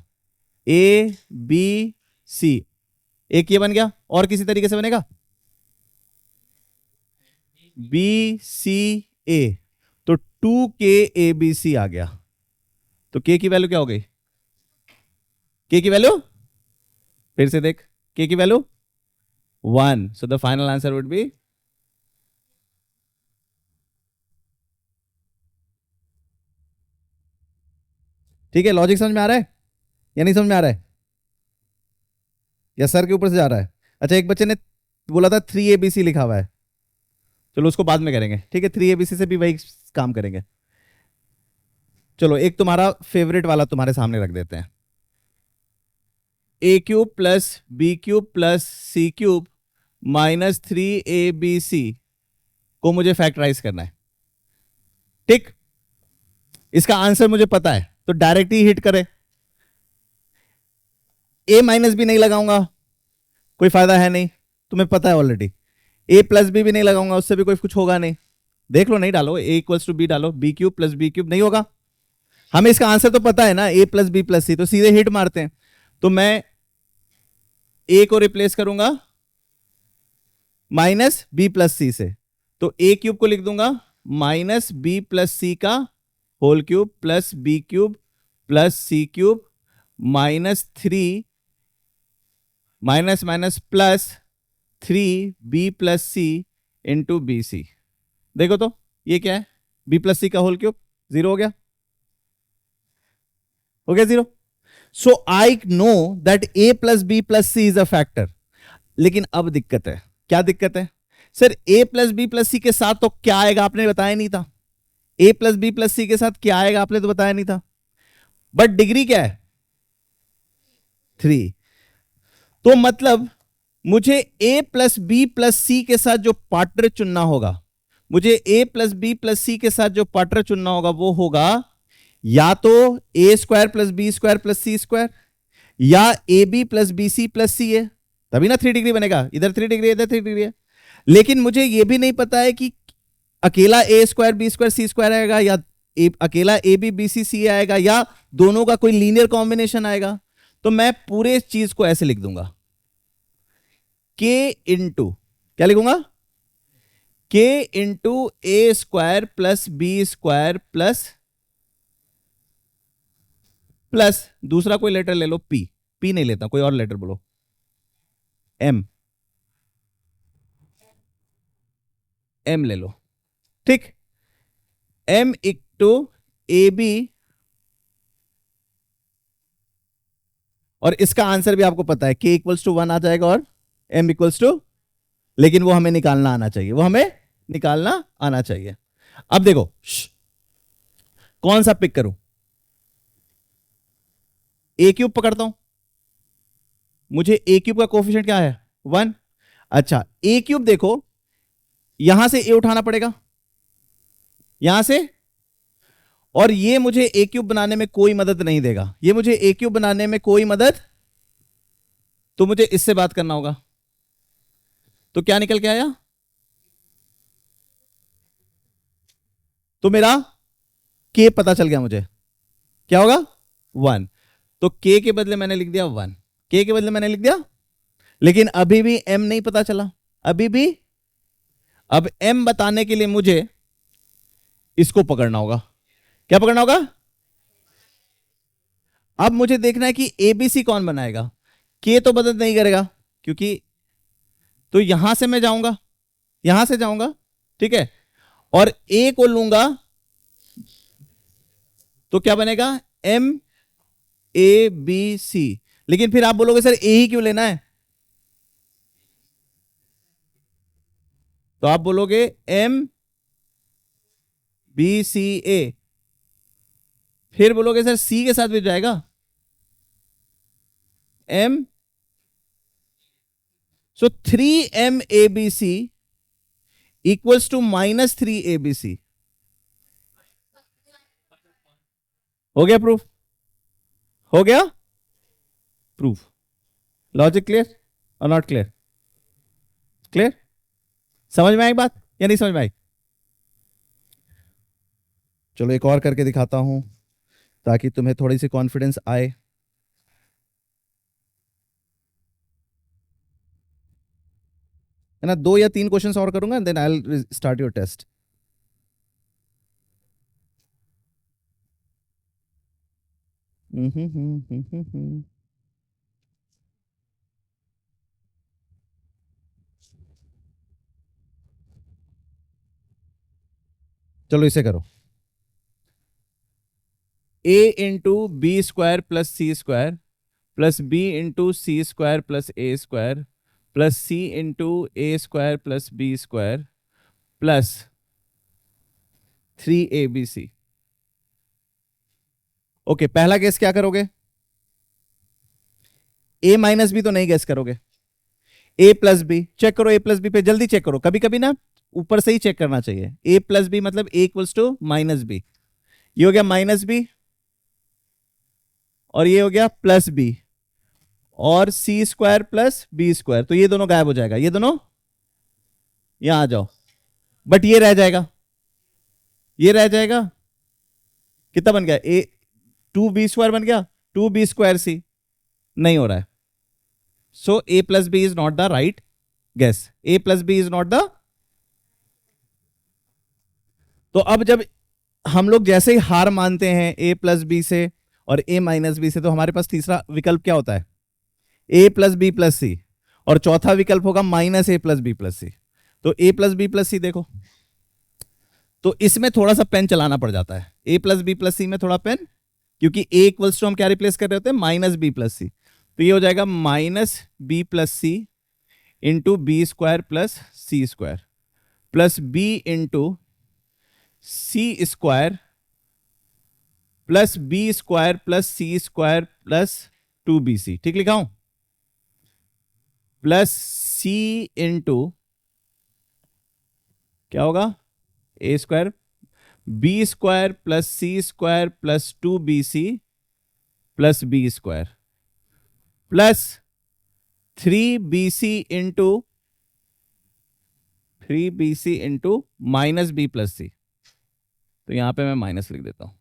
A B C. एक ये बन गया, और किसी तरीके से बनेगा? B C A. तो टू के ए बी सी आ गया। तो के की वैल्यू क्या हो गई? के की वैल्यू फिर से देख, के की value one. So the final answer would B, ठीक है। लॉजिक समझ में आ रहा है या नहीं समझ में आ रहा है? या सर के ऊपर से जा रहा है? अच्छा एक बच्चे ने बोला था थ्री एबीसी लिखा हुआ है, चलो उसको बाद में करेंगे, ठीक है। थ्री एबीसी से भी वही काम करेंगे। चलो एक तुम्हारा फेवरेट वाला तुम्हारे सामने रख देते हैं। A cube plus B cube plus C cube minus three a B c को मुझे फैक्टराइज करना है, ठीक। इसका आंसर मुझे पता है, तो डायरेक्ट ही हिट करे। ए माइनस बी नहीं लगाऊंगा, कोई फायदा है नहीं, तुम्हें पता है ऑलरेडी। ए प्लस बी भी नहीं लगाऊंगा, उससे भी कोई कुछ होगा नहीं। देख लो, नहीं डालो, ए इक्वल्स टू बी डालो, B cube plus B cube नहीं होगा। हमें इसका आंसर तो पता है ना, ए प्लस बी प्लस सी, तो सीधे हिट मारते हैं। तो मैं ए को रिप्लेस करूंगा माइनस बी प्लस सी से, तो ए क्यूब को लिख दूंगा माइनस बी प्लस सी का whole cube plus B cube plus सी cube minus three minus minus plus three b plus सी इंटू बी सी। देखो तो ये क्या है? बी प्लस सी का होल क्यूब, जीरो हो गया, हो गया zero. So I know that A plus B plus C is a factor. लेकिन अब दिक्कत है, क्या दिक्कत है? Sir A plus B plus C के साथ तो क्या आएगा आपने बताया नहीं था। A plus B plus C के साथ क्या आएगा आपने तो बताया नहीं था। बट डिग्री क्या है? थ्री। तो मतलब मुझे ए प्लस बी प्लस सी के साथ जो पार्टनर चुनना होगा, मुझे ए प्लस बी प्लस सी के साथ जो पार्टनर चुनना होगा वो होगा या तो a square plus B square plus C square, या a B plus B C plus c है, तभी ना थ्री डिग्री बनेगा। इधर थ्री डिग्री इधर थ्री डिग्री है। लेकिन मुझे यह भी नहीं पता है कि अकेला ए स्क्वायर बी स्क्वायर सी स्क्वायर आएगा, या अकेला ए बी बी सी सी आएगा, या दोनों का कोई लीनियर कॉम्बिनेशन आएगा। तो मैं पूरे चीज को ऐसे लिख दूंगा, के इंटू क्या लिखूंगा? के इंटू ए square plus B square plus plus दूसरा कोई लेटर ले लो, पी, पी नहीं लेता, कोई और लेटर बोलो, एम, एम ले लो, ठीक, एम इक्टू ए बी, और इसका आंसर भी आपको पता है, k इक्वल्स टू 1 आ जाएगा और m इक्वल्स टू, लेकिन वो हमें निकालना आना चाहिए, वो हमें निकालना आना चाहिए। अब देखो कौन सा पिक करूं, ए क्यूब पकड़ता हूं, मुझे ए क्यूब का कोफिशिएंट क्या है 1। अच्छा ए क्यूब देखो, यहां से ए उठाना पड़ेगा, यहां से, और ये मुझे ए क्यूब बनाने में कोई मदद नहीं देगा, ये मुझे ए क्यूब बनाने में कोई मदद, तो मुझे इससे बात करना होगा। तो क्या निकल के आया, तो मेरा के पता चल गया मुझे, क्या होगा 1, तो के के बदले मैंने लिख दिया 1, के के बदले मैंने लिख दिया, लेकिन अभी भी एम नहीं पता चला, अभी भी। अब एम बताने के लिए मुझे इसको पकड़ना होगा, क्या पकड़ना होगा, अब मुझे देखना है कि एबीसी कौन बनाएगा, के तो मदद नहीं करेगा क्योंकि, तो यहां से मैं जाऊंगा, यहां से जाऊंगा, ठीक है, और ए को लूंगा, तो क्या बनेगा एम ए बी सी, लेकिन फिर आप बोलोगे सर ए ही क्यों लेना है, तो आप बोलोगे एम बी सी ए, फिर बोलोगे सर सी के साथ भी जाएगा, M, so 3m A B C equals to -3 A B C, हो गया प्रूफ, हो गया प्रूफ, लॉजिक क्लियर और नॉट क्लियर, क्लियर, समझ में आई बात या नहीं समझ में आई। चलो एक और करके दिखाता हूं ताकि तुम्हें थोड़ी सी कॉन्फिडेंस आए। है ना, 2 या 3 क्वेश्चंस और करूंगा, then I will start your test. चलो इसे करो, a into B square plus C square plus B into C square plus A square plus C into A square plus B square plus 3abc। Okay, पहला guess क्या करोगे, a minus b तो नहीं guess करोगे, a plus B check करो, a plus B पे जल्दी check करो, कभी कभी ना ऊपर से ही चेक करना चाहिए, a प्लस बी मतलब a equals to minus B, ये हो गया माइनस बी और ये हो गया प्लस बी, और सी स्क्वायर प्लस बी स्क्वायर, तो ये दोनों गायब हो जाएगा, ये दोनों यहां आ जाओ, बट ये रह जाएगा, ये रह जाएगा, कितना बन गया, ए 2b स्क्वायर बन गया, 2b स्क्वायर सी, नहीं हो रहा है, so a plus B is not the right guess, a plus B is not the, तो अब जब हम लोग जैसे ही हार मानते हैं a प्लस बी से और a माइनस बी से, तो हमारे पास तीसरा विकल्प क्या होता है, a प्लस बी प्लस सी, और चौथा विकल्प होगा माइनस ए प्लस बी प्लस सी, तो a प्लस बी प्लस सी देखो, तो इसमें थोड़ा सा पेन चलाना पड़ जाता है, a प्लस बी प्लस सी में थोड़ा पेन, क्योंकि a इक्वल्स टू हम क्या रिप्लेस कर रहे होते हैं माइनस बी प्लस सी, तो ये हो जाएगा माइनस बी प्लस सी इंटू बी स्क्वायर प्लस सी स्क्वायर प्लस बी इंटू सी square plus B square plus सी स्क्वायर प्लस 2bc, ठीक लिखा हूं, प्लस सी इंटू क्या होगा ए स्क्वायर बी स्क्वायर प्लस सी square plus 2bc plus B square plus 3bc into minus b plus सी, तो यहां पे मैं minus लिख देता हूं,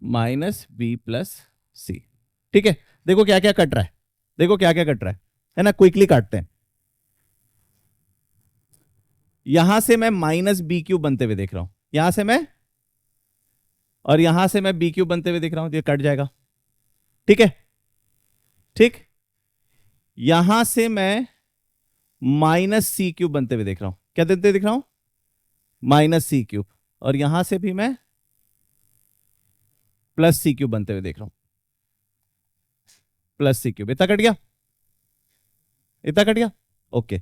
माइनस बी प्लस सी, ठीक है। देखो क्या क्या कट रहा है, देखो क्या क्या कट रहा है ना, क्विकली काटते हैं, यहां से मैं माइनस बी क्यूब बनते हुए देख रहा हूं, यहां से मैं और यहां से मैं बी क्यूब बनते हुए दिख रहा हूं, ये कट जाएगा, ठीक है, ठीक। यहां से मैं माइनस सी क्यूब बनते हुए देख रहा हूं, क्या देते दिख रहा हूं, माइनस सी क्यूब, और यहां से भी मैं प्लस सी क्यूब बनते हुए देख रहा हूं, प्लस सी क्यूब। इतना कट गया, इतना कट गया, ओके।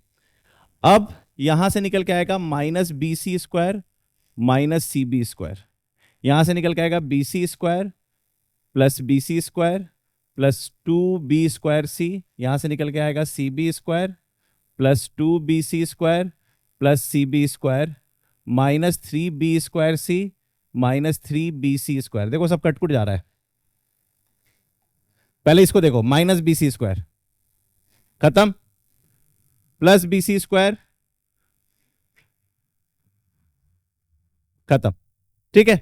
अब यहां से निकल के आएगा minus B c square minus c b square, यहां से निकल के आएगा b c square plus B c square plus two B square c, यहां से निकल के आएगा c b square plus two b c square plus c b square minus three b square c minus three b c square. देखो सब कटकुट जा रहा है, पहले इसको देखो, माइनस बी सी स्क्वायर खत्म, प्लस बी सी स्क्वायर खत्म, ठीक है।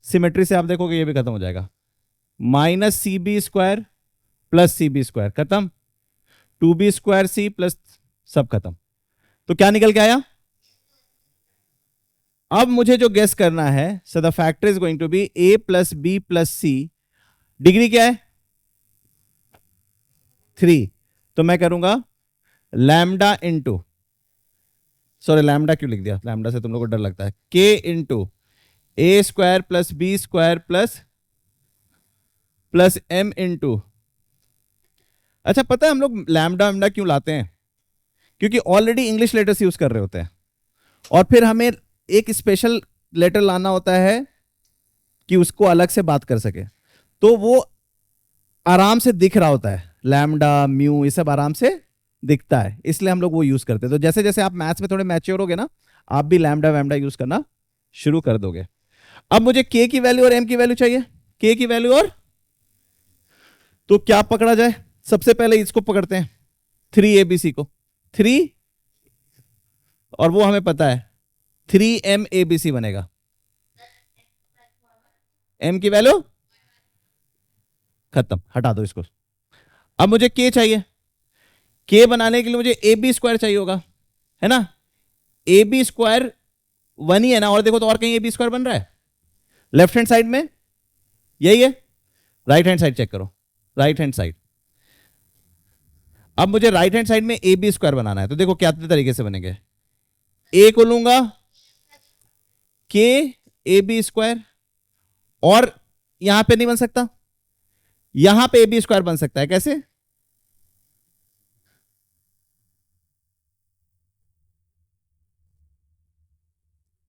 सिमेट्री से आप देखोगे ये भी खत्म हो जाएगा, minus c b square plus c b square खत्म, two B square c plus, सब खत्म। तो क्या निकल के आया, अब मुझे जो गेस करना है, so the factor is going to B A plus B plus C, degree क्या है 3, तो मैं करूंगा लैम्डा इंटू, सॉरी लैम्डा क्यों लिख दिया, लैम्डा से तुम लोग को डर लगता है, के इंटू ए square plus B square plus plus m into, अच्छा पता है हम लोग लैम्डा वैम्डा क्यों लाते हैं, क्योंकि ऑलरेडी इंग्लिश लेटर्स यूज कर रहे होते हैं, और फिर हमें एक स्पेशल लेटर लाना होता है कि उसको अलग से बात कर सके, तो वो आराम से दिख रहा होता है, लैम्डा म्यू ये सब आराम से दिखता है, इसलिए हम लोग वो यूज करते हैं। तो जैसे जैसे आप मैथ्स में थोड़े मैच्योर होगे ना, आप भी लैम्डा वैम्डा यूज करना शुरू कर दोगे। अब मुझे के की वैल्यू और एम की वैल्यू चाहिए, के की वैल्यू और, तो क्या पकड़ा जाए, सबसे पहले इसको पकड़ते हैं, 3abc को, 3, और वो हमें पता है 3mabc बनेगा, एम की वैल्यू खत्म, हटा दो इसको। अब मुझे के चाहिए, के बनाने के लिए मुझे ए बी स्क्वायर चाहिए होगा, है ना, ए बी स्क्वायर 1 ही है ना, और देखो तो और कहीं ए बी स्क्वायर बन रहा है, लेफ्ट हैंड साइड में यही है, राइट हैंड साइड चेक करो, राइट हैंड साइड। अब मुझे राइट हैंड साइड में ए बी स्क्वायर बनाना है, तो देखो क्या तरीके से बनेंगे, ए को लूंगा के ए बी स्क्वायर, और यहां पे नहीं बन सकता, यहां पे ए बी स्क्वायर बन सकता है, कैसे,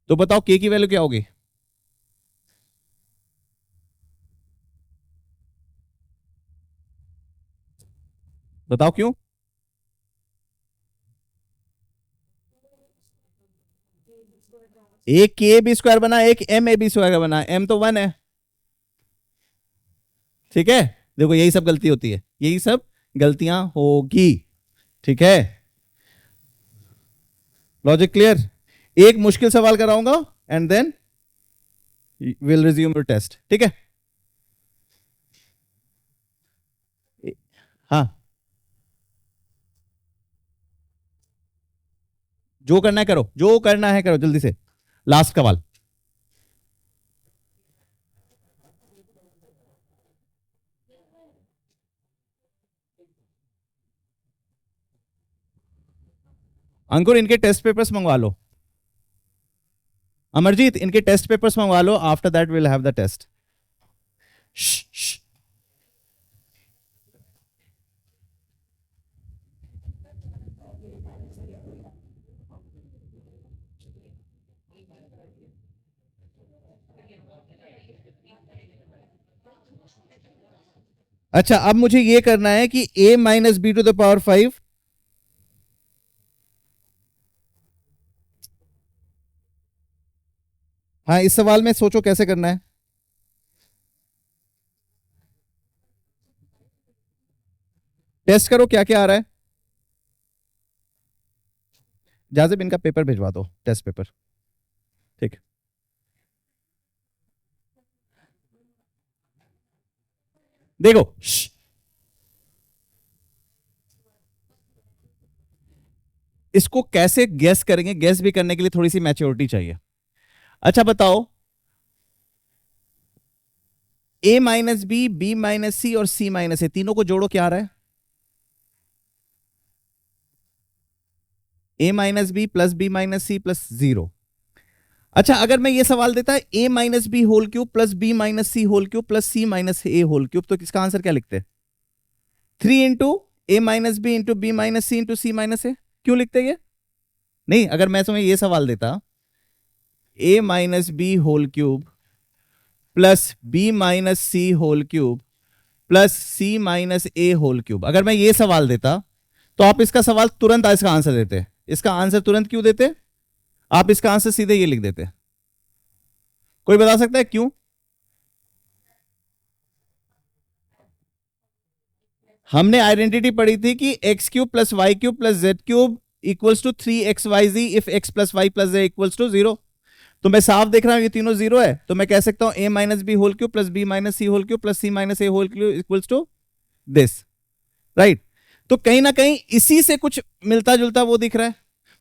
तो बताओ के की वैल्यू क्या होगी, बताओ क्यों, एक के बी स्क्वायर बना, एक एम ए बी स्क्वायर बना, एम तो 1 है, ठीक है। देखो यही सब गलती होती है, यही सब गलतियां होगी, ठीक है, लॉजिक क्लियर। एक मुश्किल सवाल कराऊंगा and then will resume your test, ठीक है। हाँ, जो करना है करो, जो करना है करो, जल्दी से, लास्ट सवाल। अंकुर इनके टेस्ट पेपर्स मंगवा लो, अमरजीत इनके टेस्ट पेपर्स मंगवा लो, after that will have the test. अच्छा अब मुझे ये करना है कि a minus B to the power 5, हाँ इस सवाल में सोचो कैसे करना है, टेस्ट करो क्या क्या आ रहा है, जाजिब इनका पेपर भिजवा दो, टेस्ट पेपर, ठीक। देखो इसको कैसे गैस करेंगे, गैस भी करने के लिए थोड़ी सी मैच्योरिटी चाहिए। अच्छा बताओ a minus b, b minus c और सी माइनस ए, तीनों को जोड़ो, क्या आ रहा है? a minus b plus B minus c plus 0। अच्छा, अगर मैं ये सवाल देता है a minus B whole cube plus B minus C whole cube plus C minus A whole cube, तो इसका आंसर क्या लिखते हैं? 3 into a minus B into B minus C into C minus a. क्यों लिखते ये? नहीं, अगर मैं तुम्हें ये सवाल देता a minus B whole cube plus B minus C whole cube plus C minus A whole cube, अगर मैं ये सवाल देता तो आप इसका सवाल तुरंत इसका आंसर देते। इसका आंसर तुरंत क्यों देते? आप इसका आंसर सीधे ये लिख देते। कोई बता सकता है क्यों? हमने आइडेंटिटी पढ़ी थी कि X cube plus Y cube plus Z cube equals to 3xyz if X plus Y plus Z equals to 0। तो मैं साफ देख रहा हूं ये तीनों 0 है, तो मैं कह सकता हूं a minus B whole cube plus B minus C whole cube plus C minus A whole cube equals to this, right? तो कहीं ना कहीं इसी से कुछ मिलता जुलता वो दिख रहा है।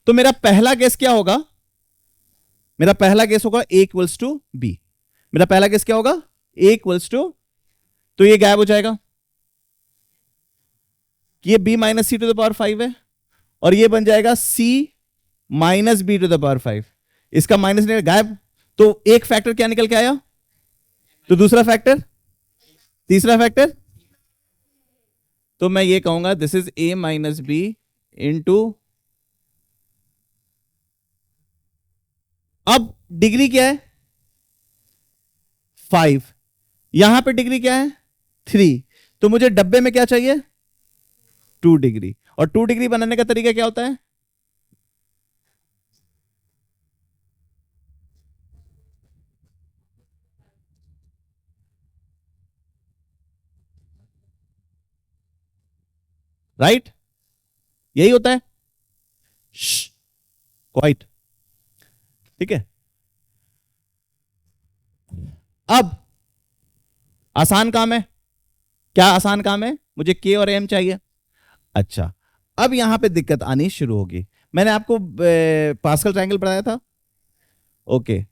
तो मेरा पहला गेस क्या होगा? मेरा पहला गेस होगा a इक्वल्स टू बी। मेरा पहला गेस क्या होगा? a इक्वल्स टू, तो ये गायब हो जाएगा कि ये b minus C to the power 5 है, और ये बन जाएगा c minus B to the power 5। इसका माइनस नहीं, गायब। तो एक फैक्टर क्या निकल के आया? तो दूसरा फैक्टर, तीसरा फैक्टर, तो मैं ये कहूंगा this is a minus B into, अब डिग्री क्या है? 5, यहां पे डिग्री क्या है? 3, तो मुझे डब्बे में क्या चाहिए? 2 डिग्री। और 2 डिग्री बनाने का तरीका क्या होता है? राइट, यही होता है। क्वाइट, ठीक है। अब आसान काम है। क्या आसान काम है? मुझे के और एम चाहिए। अच्छा, अब यहां पे दिक्कत आनी शुरू होगी। मैंने आपको पास्कल ट्रायंगल पढ़ाया था, ओके।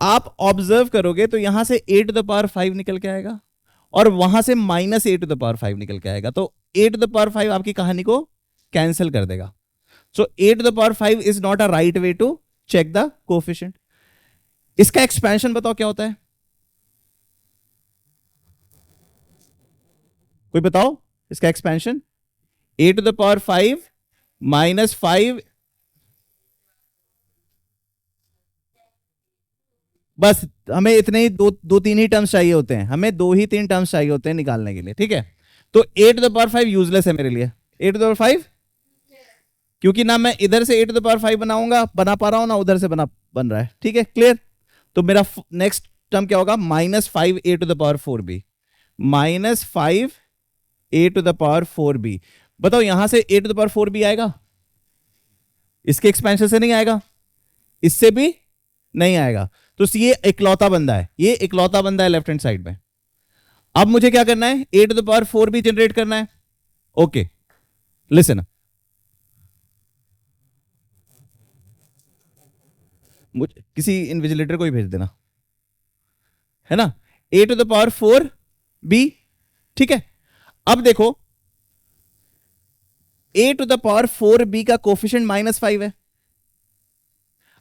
आप ऑब्जर्व करोगे तो यहां से ए टू द पावर 5 निकल के आएगा, और वहां से minus A to the power 5 निकल के आएगा। तो ए टू द पावर 5 आपकी कहानी को कैंसिल कर देगा। So a to the power 5 is not a right way to check the coefficient. इसका एक्सपेंशन बताओ क्या होता है? कोई बताओ इसका expansion? A to the power 5 minus 5, बस हमें इतने ही दो तीन ही टर्म्स चाहिए होते हैं, हमें 2 ही 3 टर्म्स चाहिए होते हैं निकालने के लिए, ठीक है। तो ए टू द पावर 5 यूजलेस है मेरे लिए। ए टू द पावर 5, क्योंकि ना मैं इधर से ए टू द पावर 5 बना पा रहा हूं, ना उधर से बन रहा है, ठीक है, क्लियर। तो मेरा नेक्स्ट टर्म क्या होगा? Minus 5 A to the power 4 B, minus 5 A to the power 4 B. बताओ यहां से A to the power 4 B आएगा? इसके एक्सपेंशन से नहीं आएगा, इससे भी नहीं आएगा। तो ये इकलौता बंदा है, ये इकलौता बंदा है लेफ्ट हैंड साइड में। अब मुझे क्या करना है? ए टू द पावर 4 भी जनरेट करना है। ओके, लिसन, मुझे किसी इन्विजिलेटर को ही भेज देना, है ना। A to the power 4 B, ठीक है। अब देखो a to the power 4 b का कोफिशिएंट माइनस 5 है।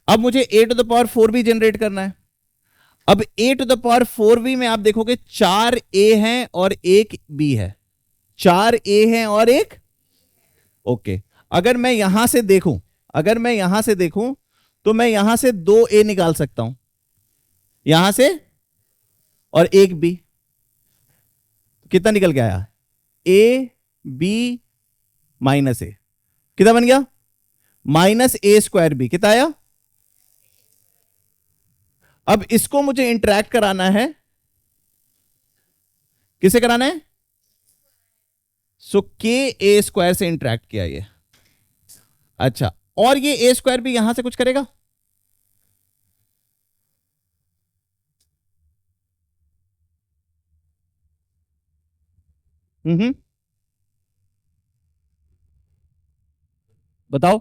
अब मुझे a to the power 4 b generate करना है। अब a to the power 4 b में आप देखोगे 4 ए हैं और 1 बी है, 4 ए हैं और 1, ओके। अगर मैं यहां से देखूं, अगर मैं यहां से देखूं तो मैं यहां से 2 ए निकाल सकता हूं, यहां से, और 1 बी। कितना निकल के आया? ए बी माइनस ए, कितना बन गया? माइनस ए स्क्वायर बी, कितना आया? अब इसको मुझे इंटरैक्ट कराना है, किसे कराना है? सो के ए स्क्वायर से इंटरैक्ट किया ये। अच्छा, और ये ए स्क्वायर भी यहां से कुछ करेगा? बताओ।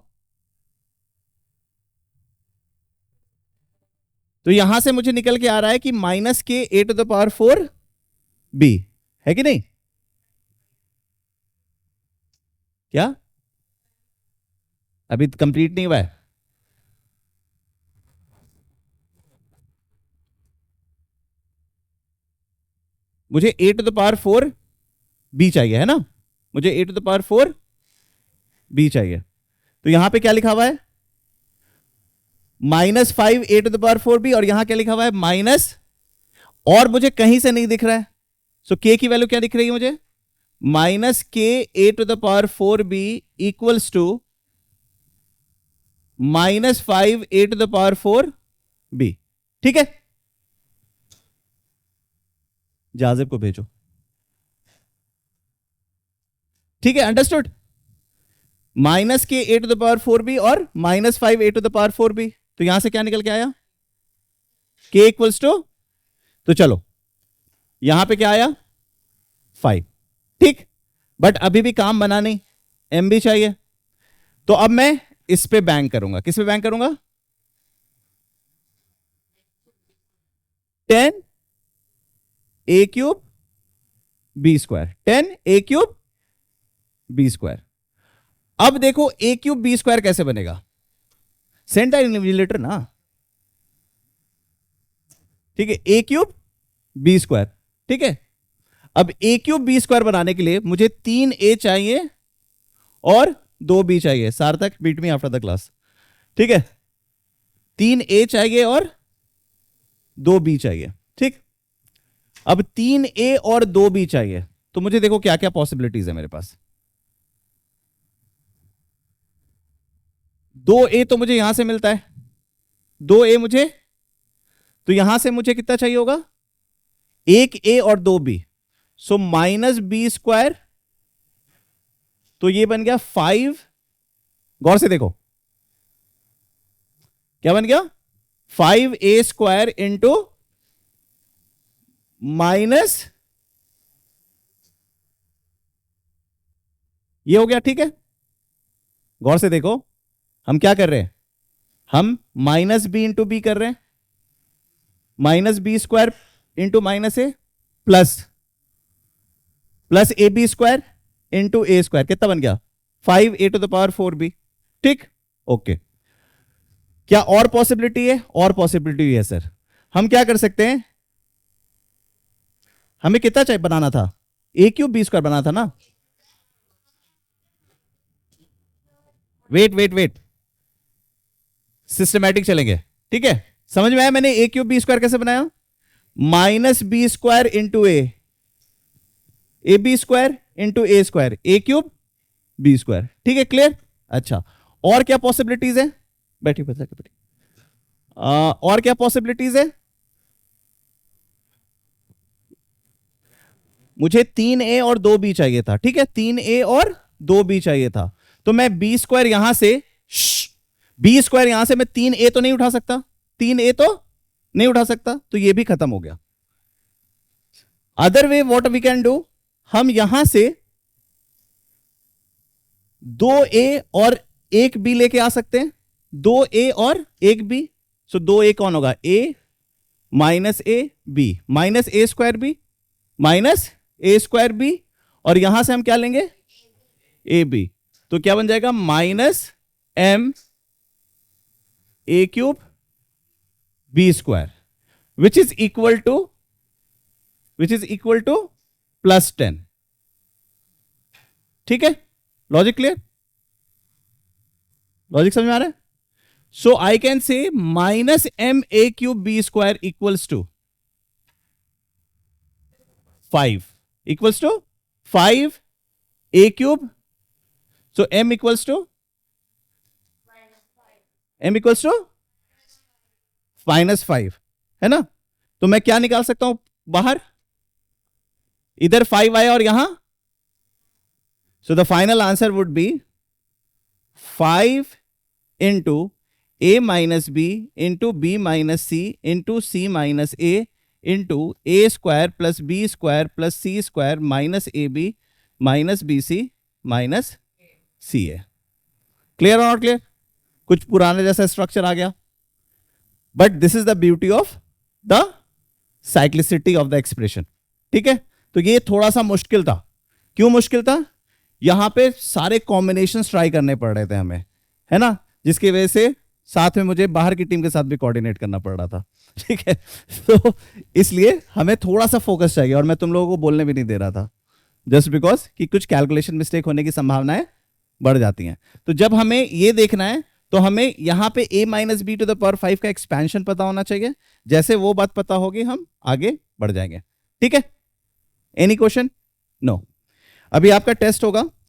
तो यहां से मुझे निकल के आ रहा है कि माइनस के ए टू द पावर 4 बी, है कि नहीं? क्या अभी कंप्लीट नहीं हुआ है? मुझे a to the power 4 B चाहिए, है ना? मुझे a to the power 4 B चाहिए। तो यहां पे क्या लिखा हुआ है? -5 A to the power 4 B, और यहां क्या लिखा हुआ है? माइनस, और मुझे कहीं से नहीं दिख रहा है। सो के की वैल्यू क्या दिख रही है मुझे? -k A to the power 4 B equals to -5 A to the power 4 B. ठीक है, जाजिब को भेजो। ठीक है, understood? -k A to the power 4 B और -5 A to the power 4 B. तो यहां से क्या निकल के आया? k इक्वल्स टू, तो चलो यहां पे क्या आया? 5। ठीक, बट अभी भी काम बना नहीं, m भी चाहिए। तो अब मैं इस पे बैंक करूंगा। किस पे बैंक करूंगा? 10 a cube B square, 10 a cube B square. अब देखो a क्यूब बी स्क्वायर कैसे बनेगा? सेंटर इन्विजिलेटर ना। ठीक है, a क्यूब बी स्क्वायर। ठीक है, अब a क्यूब बी स्क्वायर बनाने के लिए मुझे 3a चाहिए और 2b चाहिए। Sarthak, meet me after the class. ठीक है, 3a चाहिए और 2b चाहिए। ठीक, अब 3a और 2b चाहिए, तो मुझे देखो क्या क्या पॉसिबिलिटीज है मेरे पास। 2a तो मुझे यहां से मिलता है, 2a मुझे, तो यहां से मुझे कितना चाहिए होगा? 1a और 2b, सो -b स्क्वायर, तो ये बन गया 5। गौर से देखो क्या बन गया? 5a स्क्वायर इंटू माइनस, ये हो गया। ठीक है, गौर से देखो हम क्या कर रहे हैं? हम -b इंटू बी कर रहे हैं, -b square into -a plus A B square into A square. कितना बन गया? 5a to the power 4b। ठीक, ओके। क्या और पॉसिबिलिटी है? और पॉसिबिलिटी है सर। हम क्या कर सकते हैं? हमें कितना चाहिए बनाना था? a क्यूब बी स्क्वायर बनाना था ना। वेट वेट वेट, सिस्टमैटिक चलेंगे। ठीक है, समझ में आया मैंने a क्यूब बी स्क्वायर कैसे बनाया? -b square into A B square into A square, A cube B square. ठीक है, क्लियर? अच्छा, और क्या पॉसिबिलिटीज है? बैठी बैठी। और क्या पॉसिबिलिटीज है? मुझे 3a और 2b चाहिए था। ठीक है, 3a और 2b चाहिए था, तो मैं b स्क्वायर यहां से, b स्क्वायर यहां से मैं 3a तो नहीं उठा सकता, 3a तो नहीं उठा सकता, तो ये भी खत्म हो गया। Other way what we can do, हम यहां से 2a और 1b लेके आ सकते हैं, 2a और 1b। सो 2a कौन होगा? a minus a b minus a square b minus a square b, और यहां से हम क्या लेंगे? A B. तो क्या बन जाएगा? -m a cube b square which is equal to +10। ठीक है, लॉजिक क्लियर? लॉजिक समझ में आ रहा है? So I can say -m a cube b square equals to 5 equals to 5 a cube. So m equals to -5, है ना? तो मैं क्या निकाल सकता हूं बाहर? इधर 5 आया और यहां, so the final answer would be 5 into a minus B into B minus C into C minus A into A square plus B square plus C square minus A B minus B C minus C A. Clear और not clear? कुछ पुराने जैसा structure आ गया, but this is the beauty of the cyclicity of the expression. ठीक है, तो ये थोड़ा सा मुश्किल था। क्यों मुश्किल था? यहां पे सारे कॉम्बिनेशंस ट्राई करने पड़ रहे थे हमें, है ना, जिसकी वजह से साथ में मुझे बाहर की टीम के साथ भी कोऑर्डिनेट करना पड़ रहा था। ठीक है, तो इसलिए हमें थोड़ा सा फोकस चाहिए, और मैं तुम लोगों को बोलने भी नहीं दे रहा था, जस्ट बिकॉज कि कुछ कैलकुलेशन मिस्टेक होने की संभावनाएं बढ़ जाती हैं। तो जब हमें ये देखना है तो हमें यहां पे a minus B to the power 5 का एक्सपेंशन पता होना चाहिए। जैसे वो बात पता होगी हम आगे बढ़ जाएंगे। ठीक है, एनी क्वेश्चन? नो। अभी आपका टेस्ट होगा,